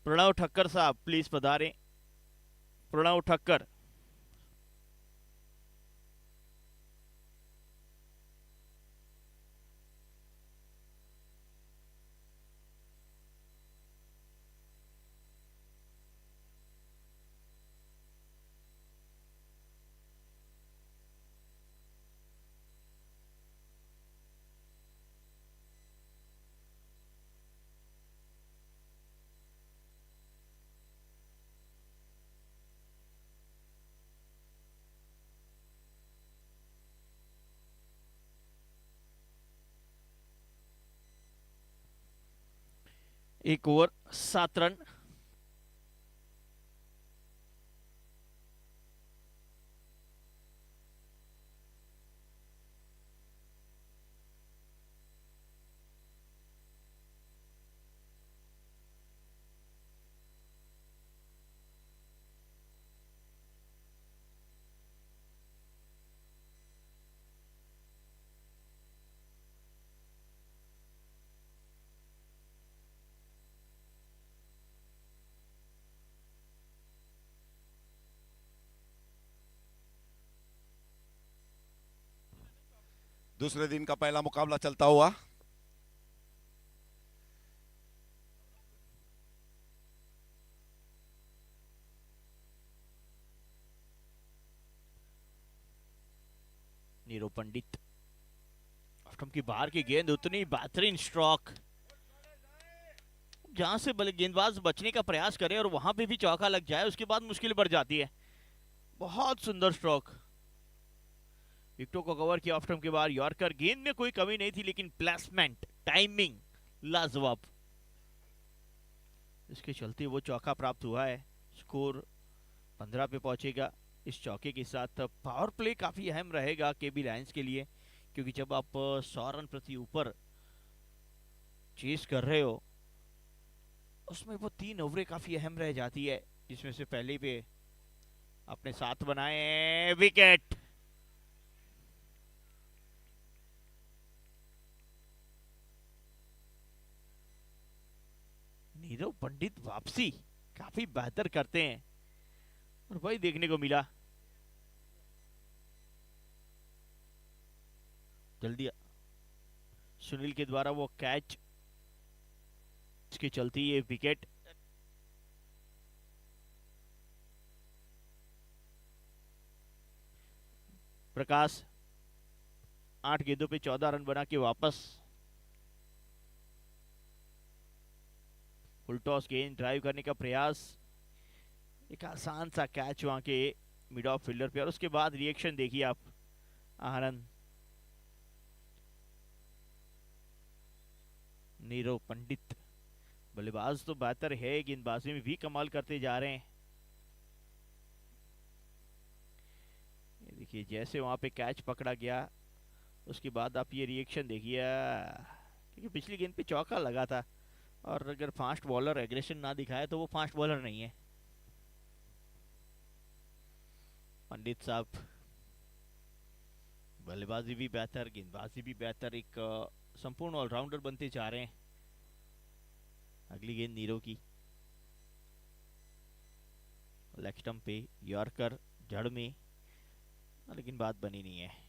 प्रणव ठक्कर साहब प्लीज पधारें. प्रणव ठक्कर. एक ओवर 7 रन.
दूसरे दिन का पहला मुकाबला चलता हुआ।
नीरव पंडित स्टंप की बाहर की गेंद, उतनी बेहतरीन स्ट्रोक, जहां से भले गेंदबाज बचने का प्रयास करे और वहां पे भी चौका लग जाए, उसके बाद मुश्किल बढ़ जाती है। बहुत सुंदर स्ट्रोक। विकेटों को कवर किया ऑफ स्टंप के बाहर। यॉर्कर, गेंद में कोई कमी नहीं थी लेकिन प्लेसमेंट, टाइमिंग लाजवाब। इसके चलते वो चौका प्राप्त हुआ है। स्कोर 15 पे पहुंचेगा। इस चौके के साथ पावर प्ले काफी अहम रहेगा केबी लायंस के लिए, क्योंकि जब आप 100 रन प्रति ऊपर चेस कर रहे हो, उसमें वो 3 ओवरें काफी अहम रह जाती है, जिसमें से पहले पे अपने साथ बनाए विकेट। नीरव पंडित वापसी काफी बेहतर करते हैं और वही देखने को मिला। जल्दी सुनील के द्वारा वो कैच, इसके चलती ये विकेट। प्रकाश 8 गेंदों पे 14 रन बना के वापस। फुल टॉस गेंद, ड्राइव करने का प्रयास, एक आसान सा कैच वहां के मिड ऑफ फील्डर पे, और उसके बाद रिएक्शन देखिए आप। आनंद, नीरव पंडित बल्लेबाज तो बेहतर है, गेंदबाजी में भी कमाल करते जा रहे हैं। ये देखिए जैसे वहां पे कैच पकड़ा गया, उसके बाद आप ये रिएक्शन देखिए, क्योंकि पिछली गेंद पे चौका लगा था, और अगर फास्ट बॉलर एग्रेशन ना दिखाए तो वो फास्ट बॉलर नहीं है। पंडित साहब बल्लेबाजी भी बेहतर, गेंदबाजी भी बेहतर, एक संपूर्ण ऑलराउंडर बनते जा रहे हैं। अगली गेंद नीरव की, लेग स्टंप पे यॉर्कर जड़ में, लेकिन बात बनी नहीं है।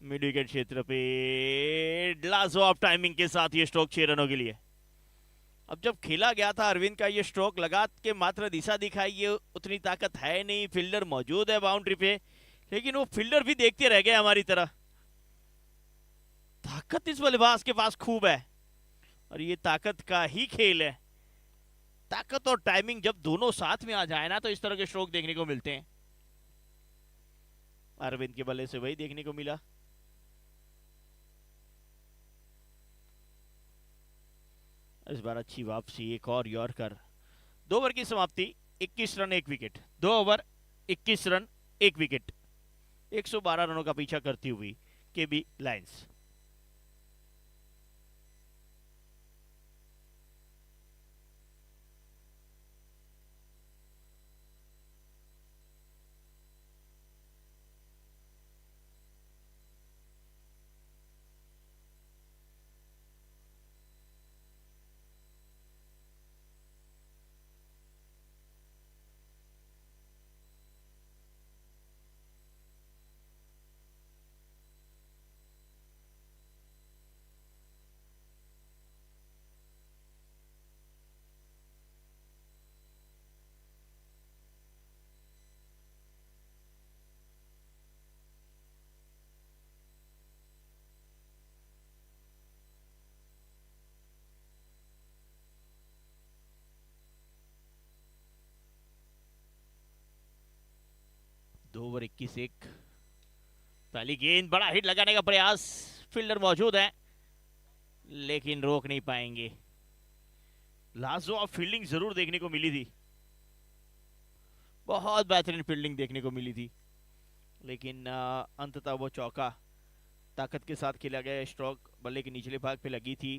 मिड विकेट क्षेत्र पे लाजवाब टाइमिंग के साथ ये स्ट्रोक 6 रनों के लिए। अब जब खेला गया था अरविंद का ये स्ट्रोक, लगा के मात्र दिशा दिखाई, ये उतनी ताकत है नहीं, फील्डर मौजूद है बाउंड्री पे, लेकिन वो फील्डर भी देखते रह गए हमारी तरह। ताकत इस बल्लेबाज के पास खूब है, और ये ताकत का ही खेल है। ताकत और टाइमिंग जब दोनों साथ में आ जाए ना, तो इस तरह के स्ट्रोक देखने को मिलते हैं। अरविंद के बल्ले से वही देखने को मिला। इस बार अच्छी वापसी, एक और यॉर्कर। 2 ओवर की समाप्ति, 21 run 1 wicket. 2 over 21 run 1 wicket, 112 रनों का पीछा करती हुई केबी लायंस। दो ओवर 21-1। पहली गेंद, बड़ा हिट लगाने का प्रयास, फील्डर मौजूद है लेकिन रोक नहीं पाएंगे। लाजवाब फील्डिंग जरूर देखने को मिली थी, बहुत बेहतरीन फील्डिंग देखने को मिली थी, लेकिन अंततः वो चौका ताकत के साथ खेला गया। स्ट्रोक बल्ले के निचले भाग पे लगी थी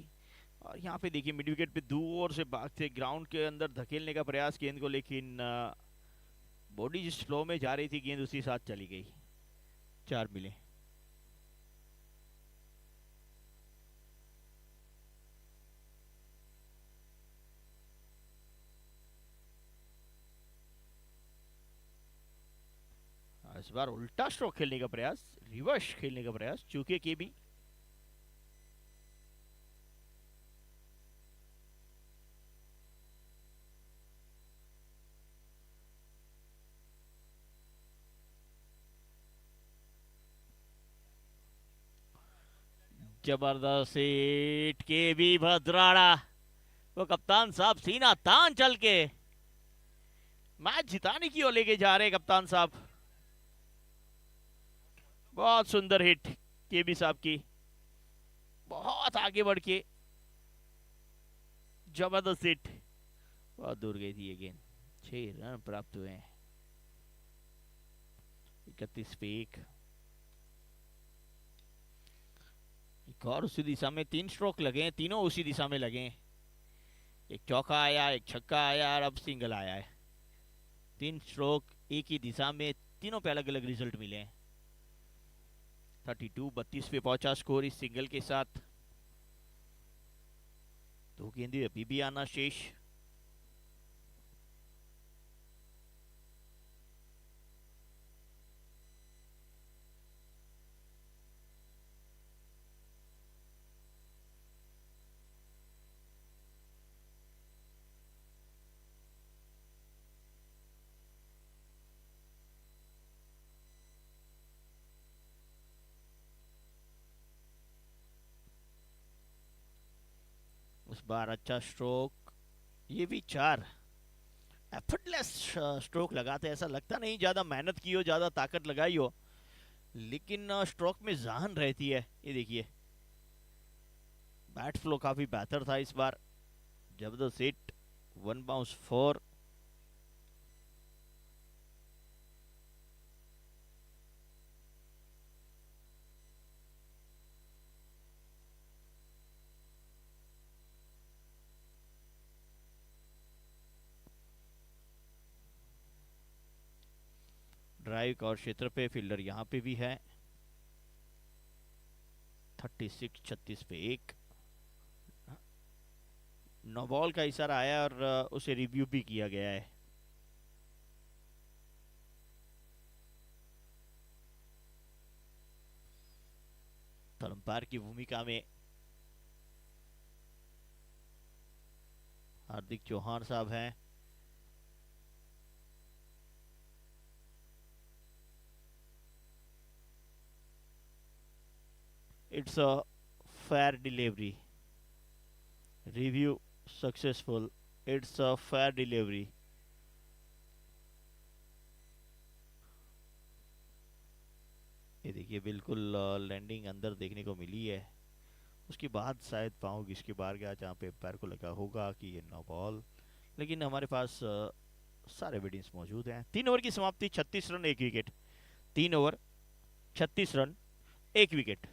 और यहाँ पे देखिए मिड विकेट पे दूर से भागते ग्राउंड के अंदर धकेलने का प्रयास गेंद को, लेकिन बॉडी जिस फ्लो में जा रही थी गेंद उसी साथ चली गई। 4 मिले। इस बार उल्टा स्ट्रोक खेलने का प्रयास, रिवर्स खेलने का प्रयास, चूके के भी जबरदस्त हिट के भी भद्राड़ा। वो कप्तान साहब सीना तान चल के मैच जिताने की ओर लेके जा रहे हैं कप्तान साहब। बहुत सुंदर हिट के भी साहब की, बहुत आगे बढ़ के जबरदस्त हिट। बहुत दूर गई थी ये गेंद। 6 रन प्राप्त हुए हैं। 31 पे 1। एक और उसी दिशा में 3 स्ट्रोक लगे हैं, तीनों उसी दिशा में लगे हैं। एक चौका आया, एक छक्का आया और अब सिंगल आया है। 3 स्ट्रोक एक ही दिशा में, तीनों पे अलग अलग रिजल्ट मिले हैं। 32 पे पहुंचा स्कोर इस सिंगल के साथ। 2 गेंदें अभी भी आना शेष। उस बार अच्छा स्ट्रोक, ये भी 4। एफर्टलेस स्ट्रोक लगाते, ऐसा लगता नहीं ज्यादा मेहनत की हो, ज्यादा ताकत लगाई हो, लेकिन स्ट्रोक में जान रहती है। ये देखिए बैट फ्लो काफी बेहतर था इस बार। जबरदस्त हिट, 1 बाउंस 4। ड्राइव और क्षेत्र पे फील्डर यहाँ पे भी है। 36 पे 1। नो बॉल का इशारा आया और उसे रिव्यू भी किया गया है। अंपायर की भूमिका में हार्दिक चौहान साहब हैं। It's a fair delivery. Review successful. It's a fair delivery. ये देखिए बिल्कुल लैंडिंग अंदर देखने को मिली है। उसके बाद शायद पाँव घिसके बाहर गया, जहाँ पे पैर को लगा होगा कि ये नो बॉल, लेकिन हमारे पास सारे एविडेंस मौजूद हैं। 3 ओवर की समाप्ति, 36 run 1 wicket. 3 over 36 run 1 wicket.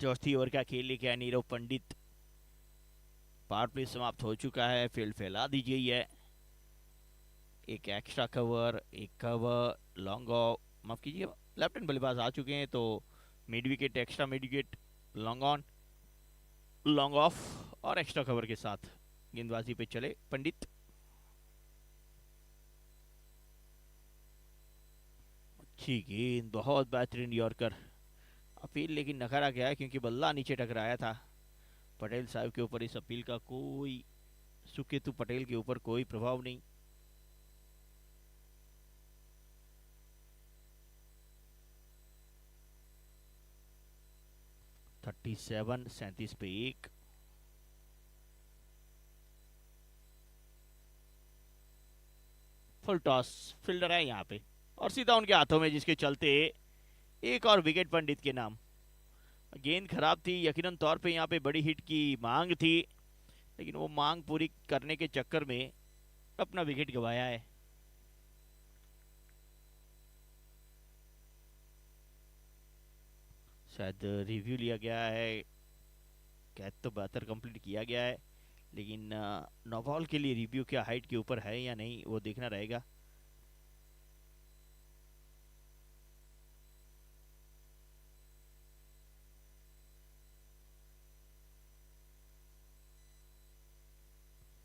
चौथी ओवर का खेल लेके आए नीरव पंडित। पावर प्ले समाप्त हो चुका है, फील्ड फैला दी गई है। एक एक्स्ट्रा कवर, एक कवर, लॉन्ग ऑफ, माफ कीजिए, लेफ्ट हैंड बल्लेबाज आ चुके हैं, तो mid wicket, extra mid wicket, long on, long off और एक्स्ट्रा कवर के साथ गेंदबाजी पे चले पंडित। अच्छी गेंद, बहुत बेहतरीन यॉर्कर। अपील लेकिन नकारा गया है क्योंकि बल्ला नीचे टकराया था। पटेल साहब के ऊपर इस अपील का कोई, सुकेतु पटेल के ऊपर कोई प्रभाव नहीं। थर्टी सेवन, 37 पे एक। फुल टॉस, फील्डर है यहाँ पे और सीधा उनके हाथों में, जिसके चलते एक और विकेट पंडित के नाम। गेंद खराब थी, यकीनन तौर पे यहाँ पे बड़ी हिट की मांग थी, लेकिन वो मांग पूरी करने के चक्कर में अपना विकेट गंवाया है। शायद रिव्यू लिया गया है, कैच तो बेहतर कंप्लीट किया गया है, लेकिन नो बॉल के लिए रिव्यू क्या हाइट के ऊपर है या नहीं वो देखना रहेगा।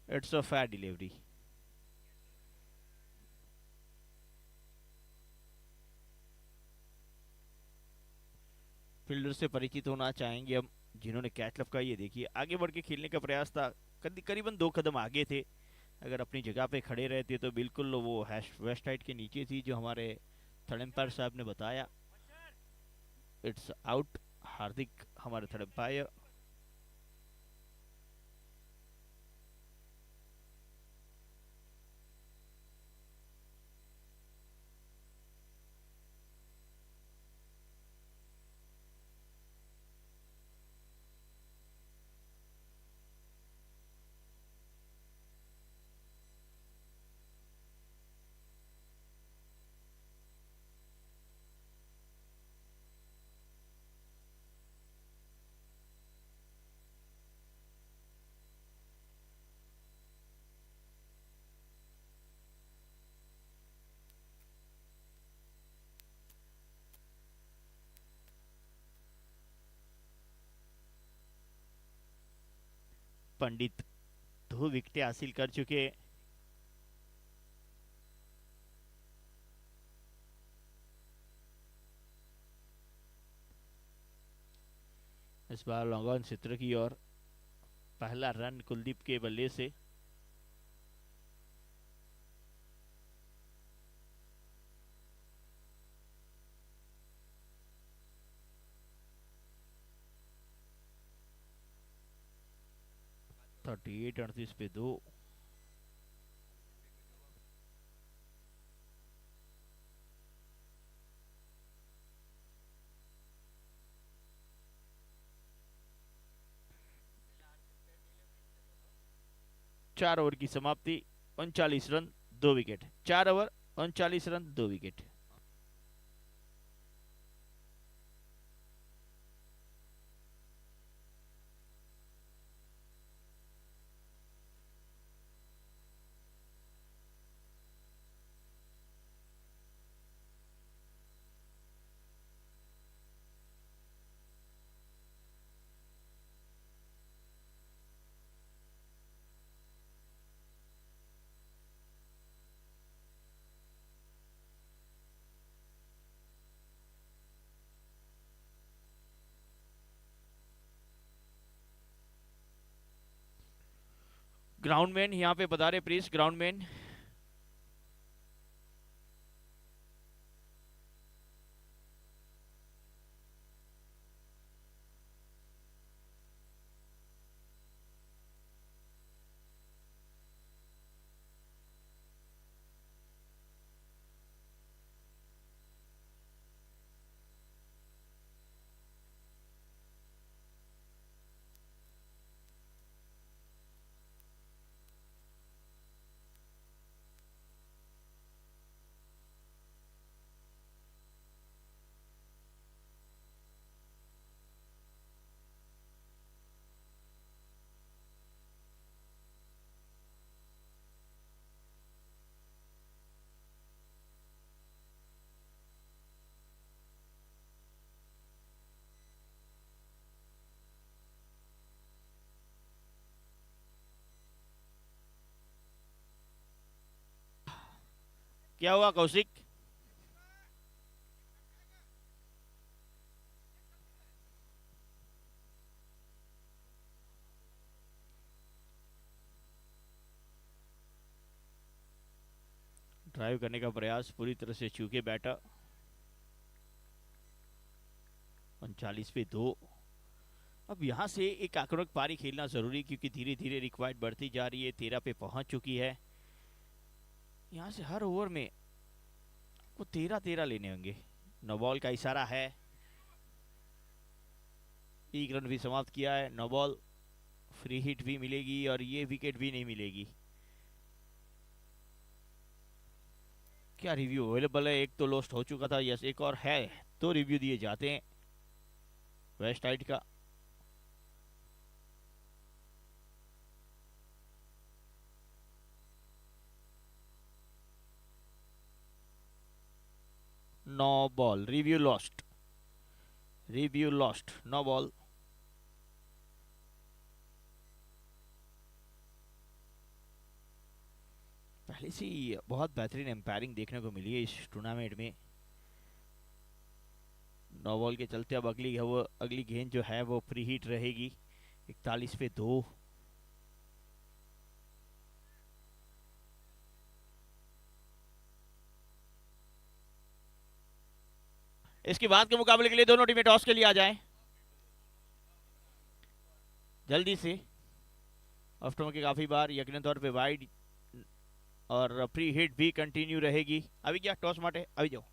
It's a fair delivery. Fielder से परिचित होना चाहेंगे हम, जिन्होंने कैच लपकाई। ये देखिए, आगे बढ़ के खेलने का प्रयास था, करीबन 2 कदम आगे थे। अगर अपनी जगह पे खड़े रहते तो बिल्कुल वो वेस्ट साइड के नीचे थी, जो हमारे थर्ड एम्पायर साहब ने बताया। इट्स आउट, हार्दिक हमारे थर्ड एम्पायर। पंडित 2 विकेटें हासिल कर चुके। इस बार लॉन्ग ऑन चित्र की ओर, पहला रन कुलदीप के बल्ले से। थर्टी एट, 38 पे 2। चार ओवर की समाप्ति, 39 run 2 wicket. 4 over 39 run 2 wicket. Groundman यहाँ पे बता रहे, प्लीज ग्राउंडमैन। क्या हुआ कौशिक? ड्राइव करने का प्रयास पूरी तरह से चूके बैटर। 39 पे 2। अब यहाँ से एक आक्रामक पारी खेलना जरूरी, क्योंकि धीरे धीरे रिक्वायर्ड बढ़ती जा रही है। 13 पे पहुंच चुकी है। यहाँ से हर ओवर में आपको 13 लेने होंगे। नो बॉल का इशारा है। एक रन भी समाप्त किया है। नो बॉल, फ्री हिट भी मिलेगी और ये विकेट भी नहीं मिलेगी। क्या रिव्यू अवेलेबल है? एक तो लॉस्ट हो चुका था। यस, एक और है तो रिव्यू दिए जाते हैं वेस्ट साइड का। No ball, review lost, review lost, no ball. पहले से ही बहुत बेहतरीन एम्पायरिंग देखने को मिली है इस टूर्नामेंट में। नो बॉल के चलते अब अगली गेंद जो है वो फ्री हिट रहेगी। 41 पे 2। इसके बाद के मुकाबले के लिए दोनों टीमें टॉस के लिए आ जाएं जल्दी से। ऑफ टर्म के काफी बार यकीनन तौर पे वाइड और फ्री हिट भी कंटिन्यू रहेगी। अभी क्या टॉस माटे, अभी जाओ।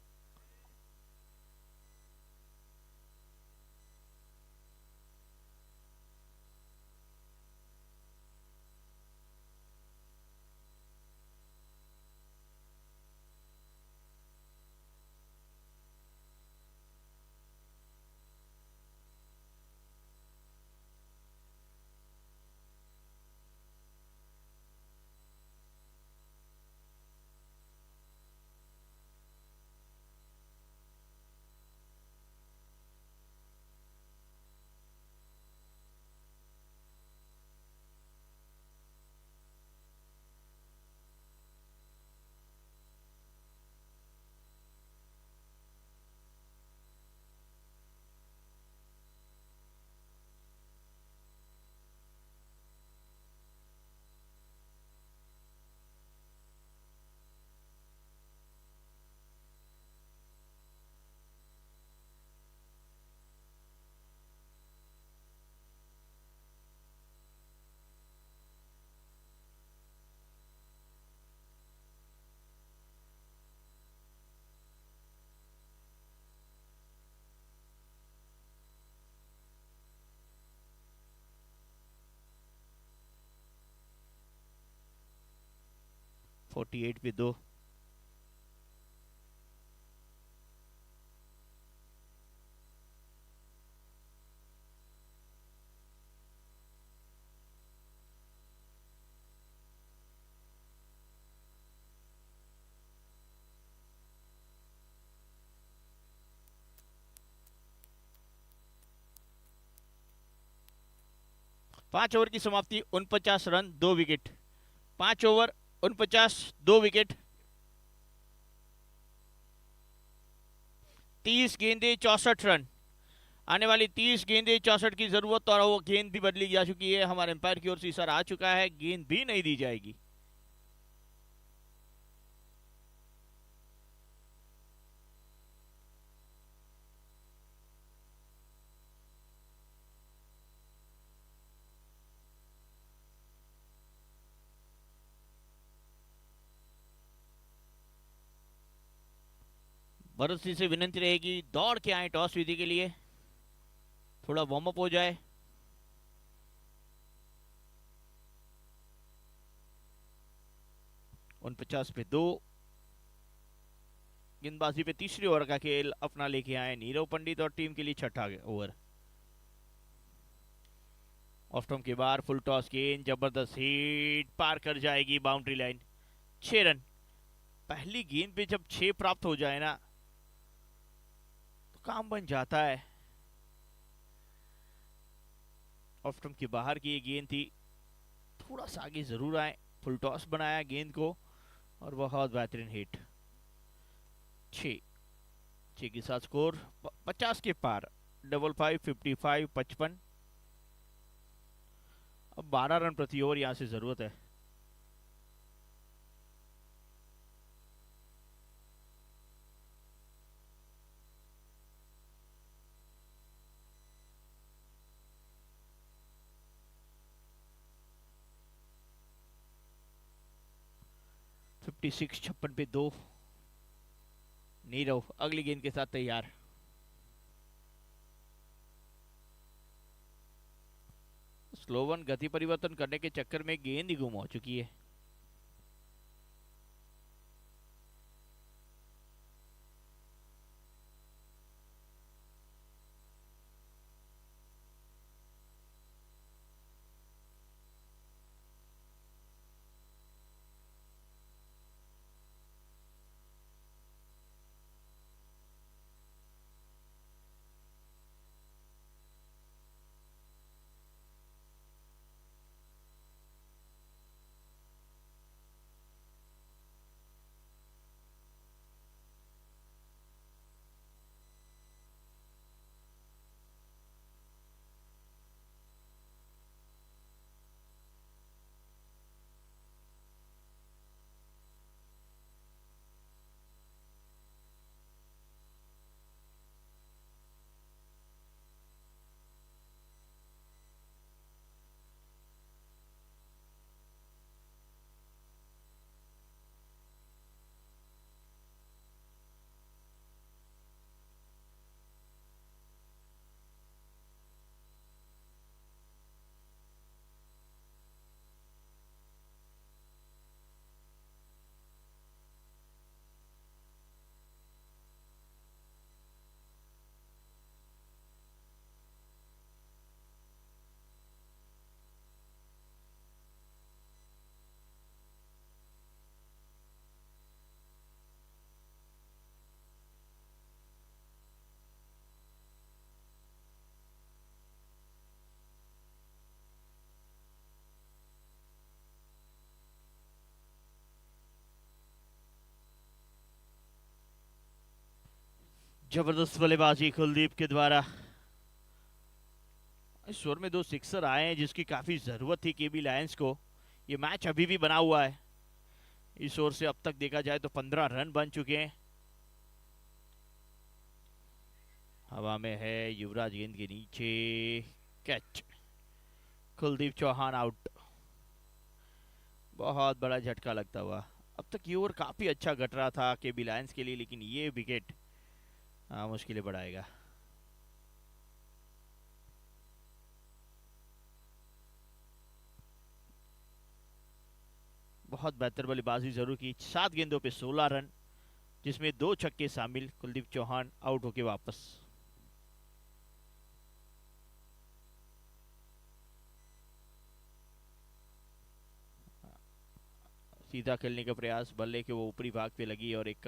फोर्टी एट पे 2। पांच ओवर की समाप्ति, 49 रन 2 विकेट। 5 over 49, 2 wicket. 30 गेंदे 64 रन। आने वाली 30 गेंदे 64 की जरूरत, और वो गेंद भी बदली जा चुकी है। हमारे एम्पायर की ओर से इशारा आ चुका है, गेंद भी नहीं दी जाएगी। भरत सिंह से विनती रहेगी दौड़ के आए टॉस विधि के लिए, थोड़ा वार्म अप हो जाए। उन 50 पे 2। गेंदबाजी पे तीसरी ओवर का खेल अपना लेके आए नीरव पंडित और टीम के लिए छठा ओवर। ऑफ टर्म के बाद फुल टॉस गेंद, जबरदस्त हिट, पार कर जाएगी बाउंड्री लाइन। 6 रन। पहली गेंद पे जब 6 प्राप्त हो जाए ना तो काम बन जाता है। ऑफ टर्म के बाहर की ये गेंद थी, थोड़ा सा आगे जरूर आए, फुल टॉस बनाया गेंद को और बहुत बेहतरीन हिट। छः। छः के साथ स्कोर 50 के पार। 55, 55, 55। अब 12 रन प्रति ओवर यहाँ से जरूरत है। फिफ्टी सिक्स, 56 पे 2। नीरव अगली गेंद के साथ तैयार। स्लोवन गति परिवर्तन करने के चक्कर में गेंद ही गुम हो चुकी है। जबरदस्त बल्लेबाजी कुलदीप के द्वारा। इस ओवर में 2 सिक्सर आए हैं जिसकी काफी जरूरत थी केबी लायंस को। ये मैच अभी भी बना हुआ है। इस ओवर से अब तक देखा जाए तो 15 रन बन चुके हैं। हवा में है, युवराज गेंद के नीचे, कैच। कुलदीप चौहान आउट। बहुत बड़ा झटका लगता हुआ। अब तक ये ओवर काफी अच्छा घट रहा था केबी लायंस के लिए, लेकिन ये विकेट मुश्किलें बढ़ाएगा। बहुत बेहतर बल्लेबाजी जरूर की। 7 गेंदों पे 16 रन, जिसमें 2 छक्के शामिल। कुलदीप चौहान आउट होके वापस। सीधा खेलने का प्रयास, बल्ले के वो ऊपरी भाग पे लगी और एक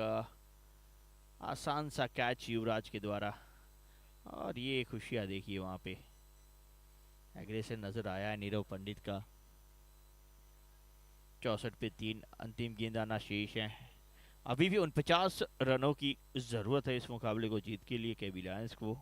आसान सा कैच युवराज के द्वारा। और ये खुशियां देखिए वहां पे, एग्रेशन नजर आया है नीरव पंडित का। 64 पे 3। अंतिम गेंद आना शेष है। अभी भी 49 रनों की जरूरत है इस मुकाबले को जीत के लिए केबी लायंस को।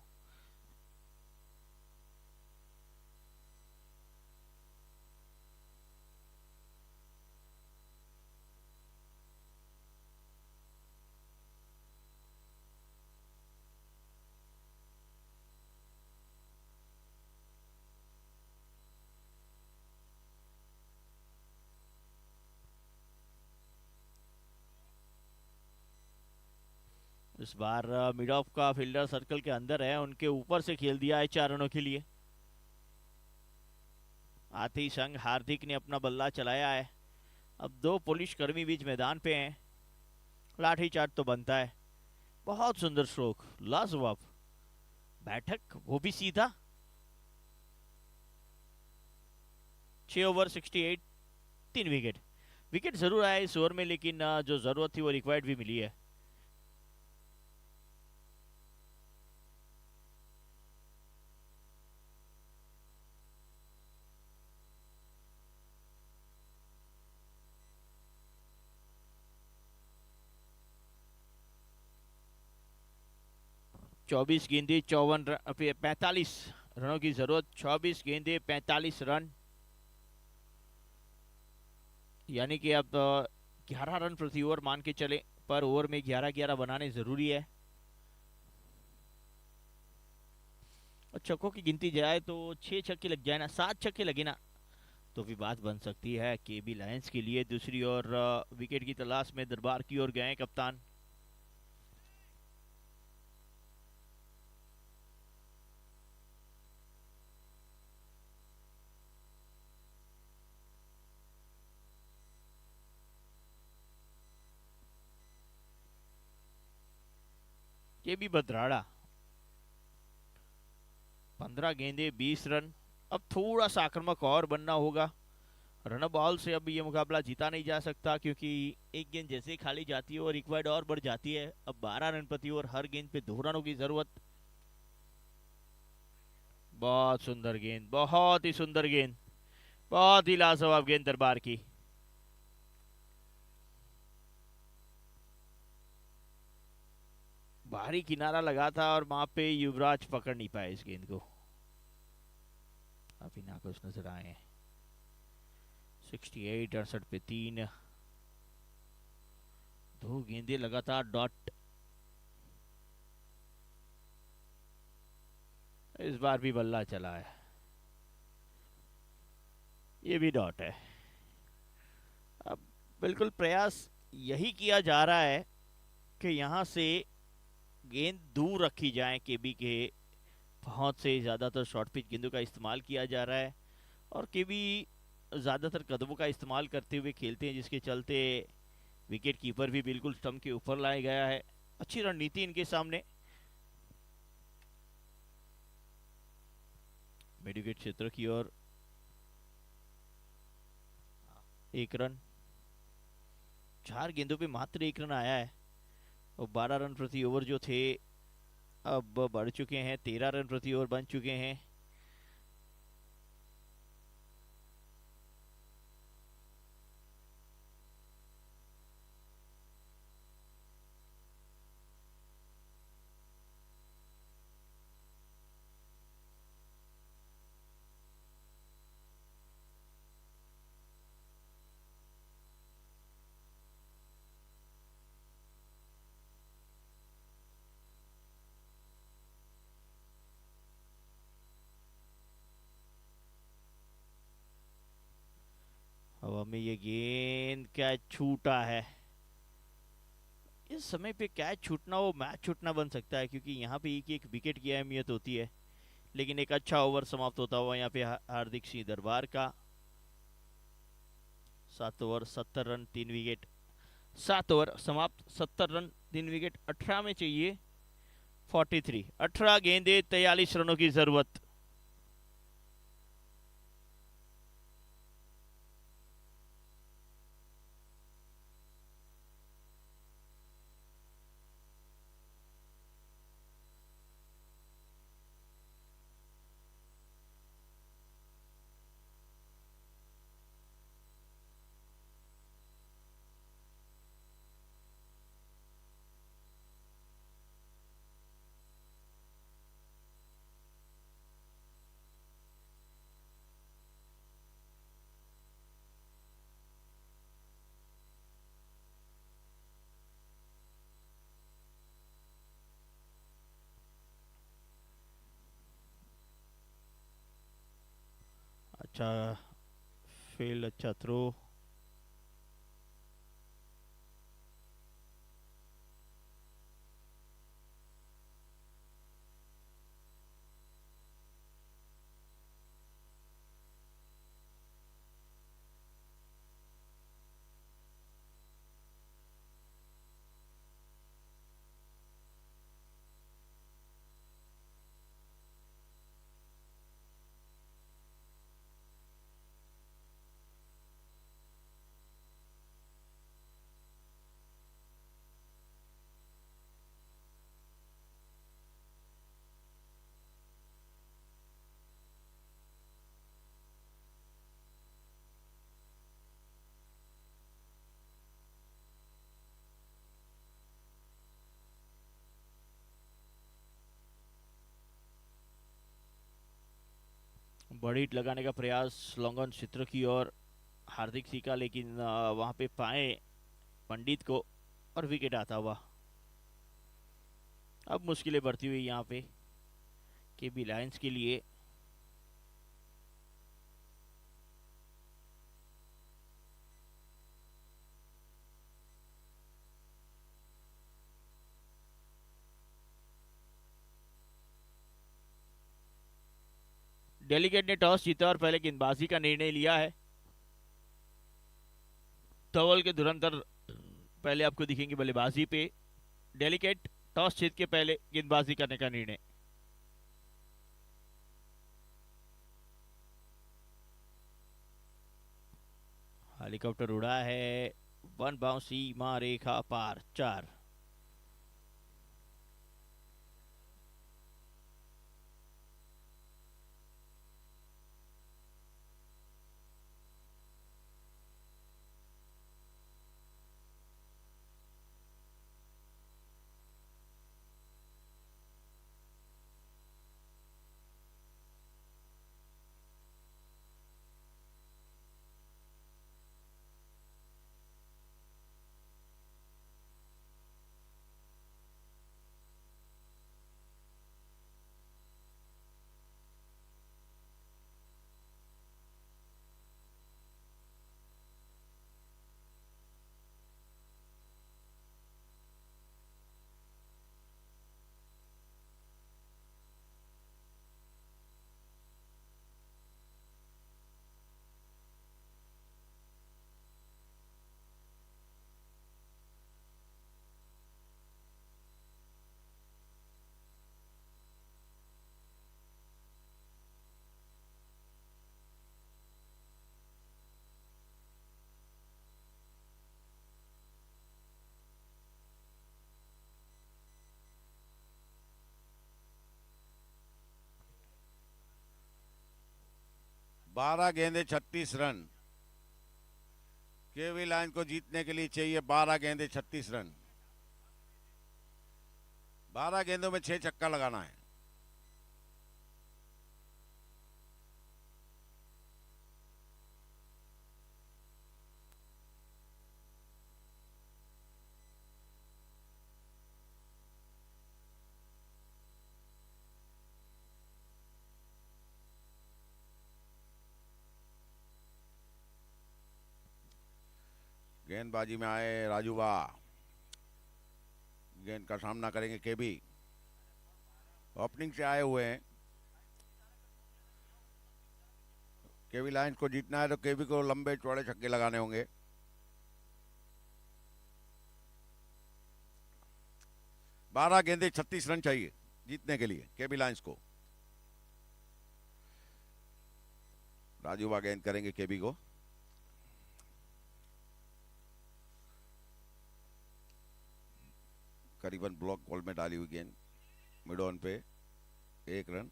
इस बार मिड ऑफ का फील्डर सर्कल के अंदर है, उनके ऊपर से खेल दिया है 4 रनों के लिए। आते ही संग हार्दिक ने अपना बल्ला चलाया है। अब 2 पुलिस कर्मी बीच मैदान पे हैं। लाठी चार्ज तो बनता है। बहुत सुंदर स्ट्रोक, लाजवाब बैठक, वो भी सीधा। 6 ओवर 68, 3 विकेट। विकेट जरूर आया इस ओवर में, लेकिन जो जरूरत थी वो रिक्वायर्ड भी मिली है। 24 गेंदे 45 रनों की जरूरत। 24 गेंदे 45 रन, यानी कि अब 11 रन प्रति ओवर मान के चले, पर ओवर में 11-11 बनाने जरूरी है। और छक्कों की गिनती जाए तो 6 छक्के लग जाए ना, 7 छक्के लगे ना, तो भी बात बन सकती है केबी लायंस के लिए। दूसरी ओर विकेट की तलाश में दरबार की ओर गए कप्तान। केबी बदराड़ा 15 गेंदे 20 रन। अब थोड़ा सा आक्रामक और बनना होगा। रन बॉल से अब ये मुकाबला जीता नहीं जा सकता, क्योंकि एक गेंद जैसे ही खाली जाती है और रिक्वायर्ड और बढ़ जाती है। अब 12 रन प्रति ओवर, हर गेंद पे 2 रनों की जरूरत। बहुत सुंदर गेंद, बहुत ही सुंदर गेंद, बहुत ही लाजवाब गेंद दरबार की। बाहरी किनारा लगा था और वहां पे युवराज पकड़ नहीं पाए इस गेंद को। काफी नाखुश नजर आए हैं। 68 68 पे 3, 2 गेंदे लगातार डॉट। इस बार भी बल्ला चला है, ये भी डॉट है। अब बिल्कुल प्रयास यही किया जा रहा है कि यहां से गेंद दूर रखी जाए। केबी के पहुंच से ज़्यादातर शॉर्ट पिच गेंदों का इस्तेमाल किया जा रहा है, और केबी ज़्यादातर कदमों का इस्तेमाल करते हुए खेलते हैं, जिसके चलते विकेट कीपर भी बिल्कुल स्टंप के ऊपर लाया गया है। अच्छी रणनीति इनके सामने। मिड विकेट क्षेत्र की ओर 1 रन, 4 गेंदों पे मात्र 1 रन आया है। और 12 रन प्रति ओवर जो थे अब बढ़ चुके हैं, 13 रन प्रति ओवर बन चुके हैं। हवा में ये गेंद कैच छूटा है। इस समय पे कैच छूटना वो मैच छूटना बन सकता है, क्योंकि यहाँ पे एक विकेट की अहमियत होती है। लेकिन एक अच्छा ओवर समाप्त होता हुआ यहाँ पे हार्दिक सिंह दरबार का। 7 ओवर 70 रन 3 विकेट। 7 ओवर समाप्त, 70 रन 3 विकेट। 18 में चाहिए 43। 18 गेंदे 43 रनों की जरूरत। अच्छा फील्ड, अच्छा थ्रो। बड़ी हिट लगाने का प्रयास लॉन्ग ऑन क्षेत्र की ओर हार्दिक सिंह का, लेकिन वहां पे पाए पंडित को और विकेट आता हुआ। अब मुश्किलें बढ़ती हुई यहाँ पे केबी लायंस के लिए। डेलीगेट ने टॉस जीता और पहले गेंदबाजी का निर्णय लिया है। धवल के धुरंधर पहले आपको दिखेंगे बल्लेबाजी पे। डेलीगेट टॉस जीत के पहले गेंदबाजी करने का निर्णय। हेलीकॉप्टर उड़ा है, वन बाउंस सीमा रेखा पार, 4।
बारह गेंदे 36 रन। केवी लाइन को जीतने के लिए चाहिए 12 गेंदे 36 रन। 12 गेंदों में 6 छक्का लगाना है। गेंदबाजी में आए राजूबा, गेंद का सामना करेंगे केबी। ओपनिंग से आए हुए हैं। केबी लाइन को जीतना है तो केबी को लंबे चौड़े छक्के लगाने होंगे। बारह गेंदे 36 रन चाहिए जीतने के लिए केबी लाइंस को। राजूबा गेंद करेंगे केबी को। करीबन ब्लॉक बॉल में डाली हुई गेंद, मिड ऑन पे 1 रन।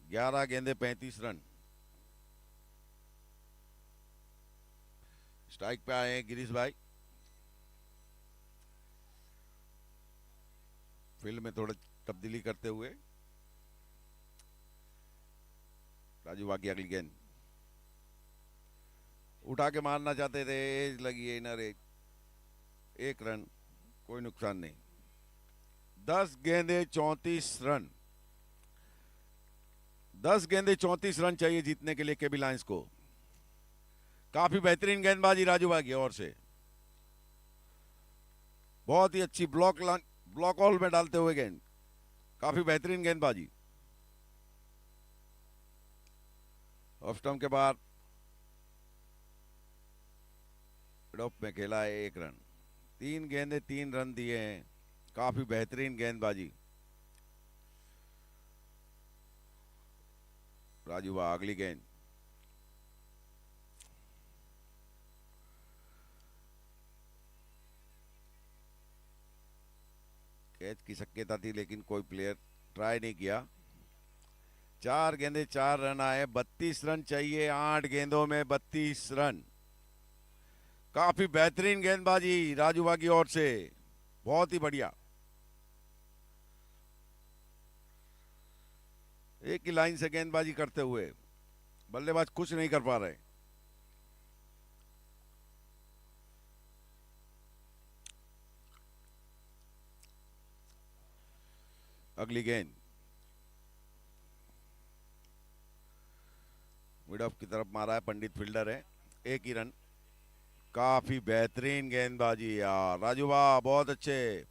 ग्यारह गेंदे 35 रन। स्ट्राइक पे आए हैं गिरीश भाई। फील्ड में थोड़ा तब्दीली करते हुए। राजू बाकी अगली गेंद उठा के मारना चाहते थे, एज लगी है इनर एज, 1 रन, कोई नुकसान नहीं। 10 गेंदे 34 रन। 10 गेंदे 34 रन चाहिए जीतने के लिए केबी लायंस को। काफी बेहतरीन गेंदबाजी राजू भाई की ओर से, बहुत ही अच्छी ब्लॉक हॉल में डालते हुए गेंद, काफी बेहतरीन गेंदबाजी। ऑफ स्टंप के बाद ड्रॉप में खेला है 1 रन। 3 गेंदे 3 रन दिए हैं, काफी बेहतरीन गेंदबाजी। राजू भाई अगली गेंद, कैच की शक्यता थी लेकिन कोई प्लेयर ट्राई नहीं किया। 4 गेंदे 4 रन आए, 32 रन चाहिए 8 गेंदों में 32 रन। काफी बेहतरीन गेंदबाजी राजू भाई की ओर से, बहुत ही बढ़िया। एक ही लाइन से गेंदबाजी करते हुए बल्लेबाज कुछ नहीं कर पा रहे। अगली गेंद मिड ऑफ की तरफ मारा है, पंडित फील्डर है, एक ही रन। काफी बेहतरीन गेंदबाजी यार राजू वाह, बहुत अच्छे।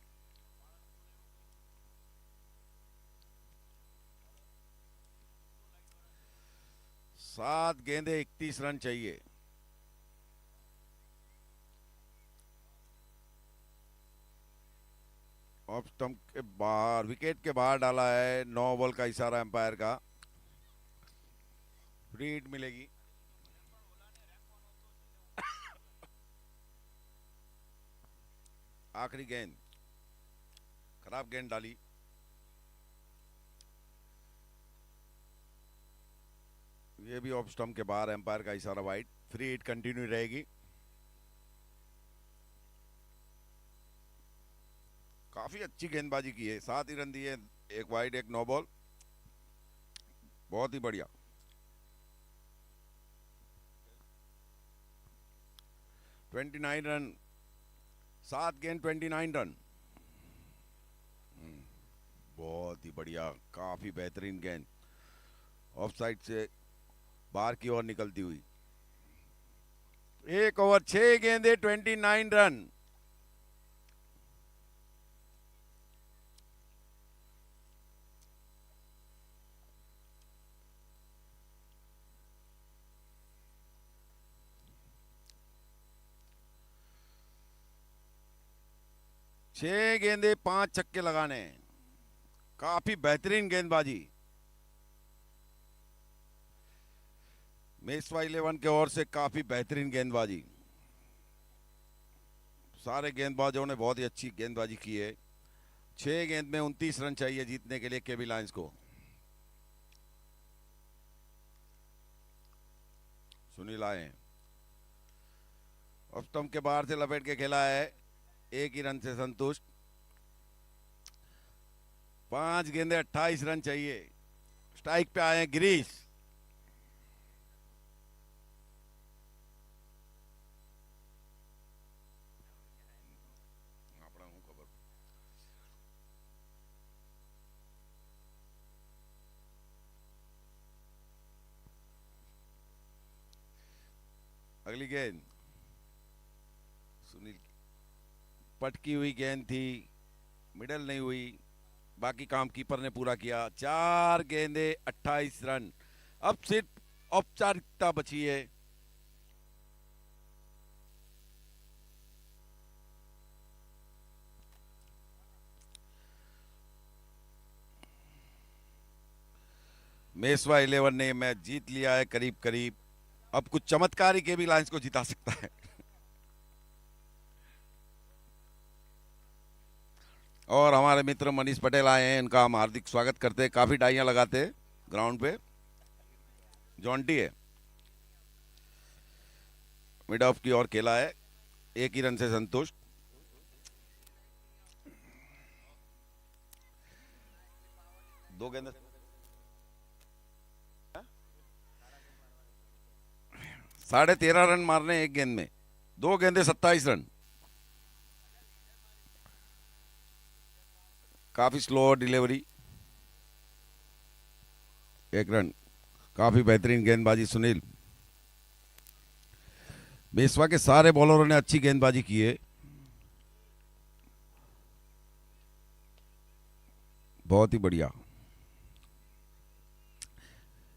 सात गेंदे 31 रन चाहिए। ऑफ स्टंप के बाहर, विकेट के बाहर डाला है। 9 बॉल का इशारा एम्पायर का, फ्री हिट मिलेगी। आखिरी गेंद, खराब गेंद डाली। ये भी ऑफ स्टंप के बाहर, एम्पायर का इशारा वाइड, फ्री हिट कंटिन्यू रहेगी। काफी अच्छी गेंदबाजी की है, 7 ही रन दिए, एक वाइड एक नो बॉल, बहुत ही बढ़िया। ट्वेंटी 29 रन, 7 गेंद 29 रन। बहुत ही बढ़िया, काफी बेहतरीन गेंद, ऑफ साइड से बाहर की ओर निकलती हुई। 1 ओवर 6 गेंदे 29 रन। छह गेंदे 5 छक्के लगाने, काफी बेहतरीन गेंदबाजी। मेसवा 11 के ओर से काफी बेहतरीन गेंदबाजी। सारे गेंदबाजों ने बहुत ही अच्छी गेंदबाजी की है। 6 गेंद में 29 रन चाहिए जीतने के लिए केबी लायंस को। सुनील आए हैं, ऑफ स्टंप के बाहर से लपेट के खेला है, एक ही रन से संतुष्ट। 5 गेंदे 28 रन चाहिए। स्ट्राइक पे आए हैं गिरीश। अगली गेंद सुनील, पटकी हुई गेंद थी, मिडल नहीं हुई, बाकी काम कीपर ने पूरा किया। 4 गेंदे 28 रन। अब सिर्फ औपचारिकता बची है। मेसवा 11 ने मैच जीत लिया है करीब करीब। अब कुछ चमत्कार ही केबी लायंस को जिता सकता है। और हमारे मित्र मनीष पटेल आए हैं, इनका हम हार्दिक स्वागत करते हैं। काफी डाइयां लगाते हैं ग्राउंड पे। जॉन्टी है, मिड ऑफ की ओर खेला है, एक ही रन से संतुष्ट। दो गेंद 13.5 रन मारने एक गेंद में, 2 गेंदे 27 रन। काफी स्लो डिलीवरी, 1 रन। काफी बेहतरीन गेंदबाजी सुनील। मेसवा के सारे बॉलरों ने अच्छी गेंदबाजी की है, बहुत ही बढ़िया।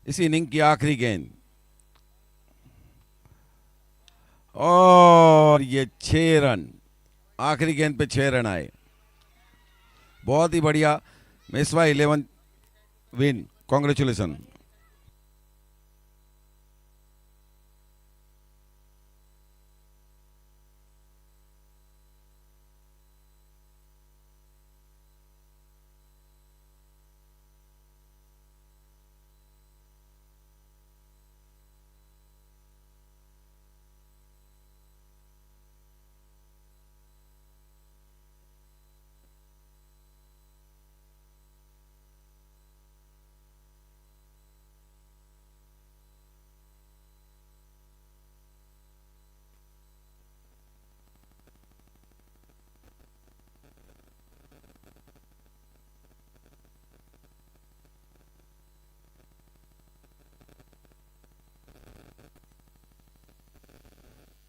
इस इनिंग की आखिरी गेंद, और ये 6 रन, आखिरी गेंद पे 6 रन आए, बहुत ही बढ़िया। मेसवा 11 विन, कांग्रेचुलेशन।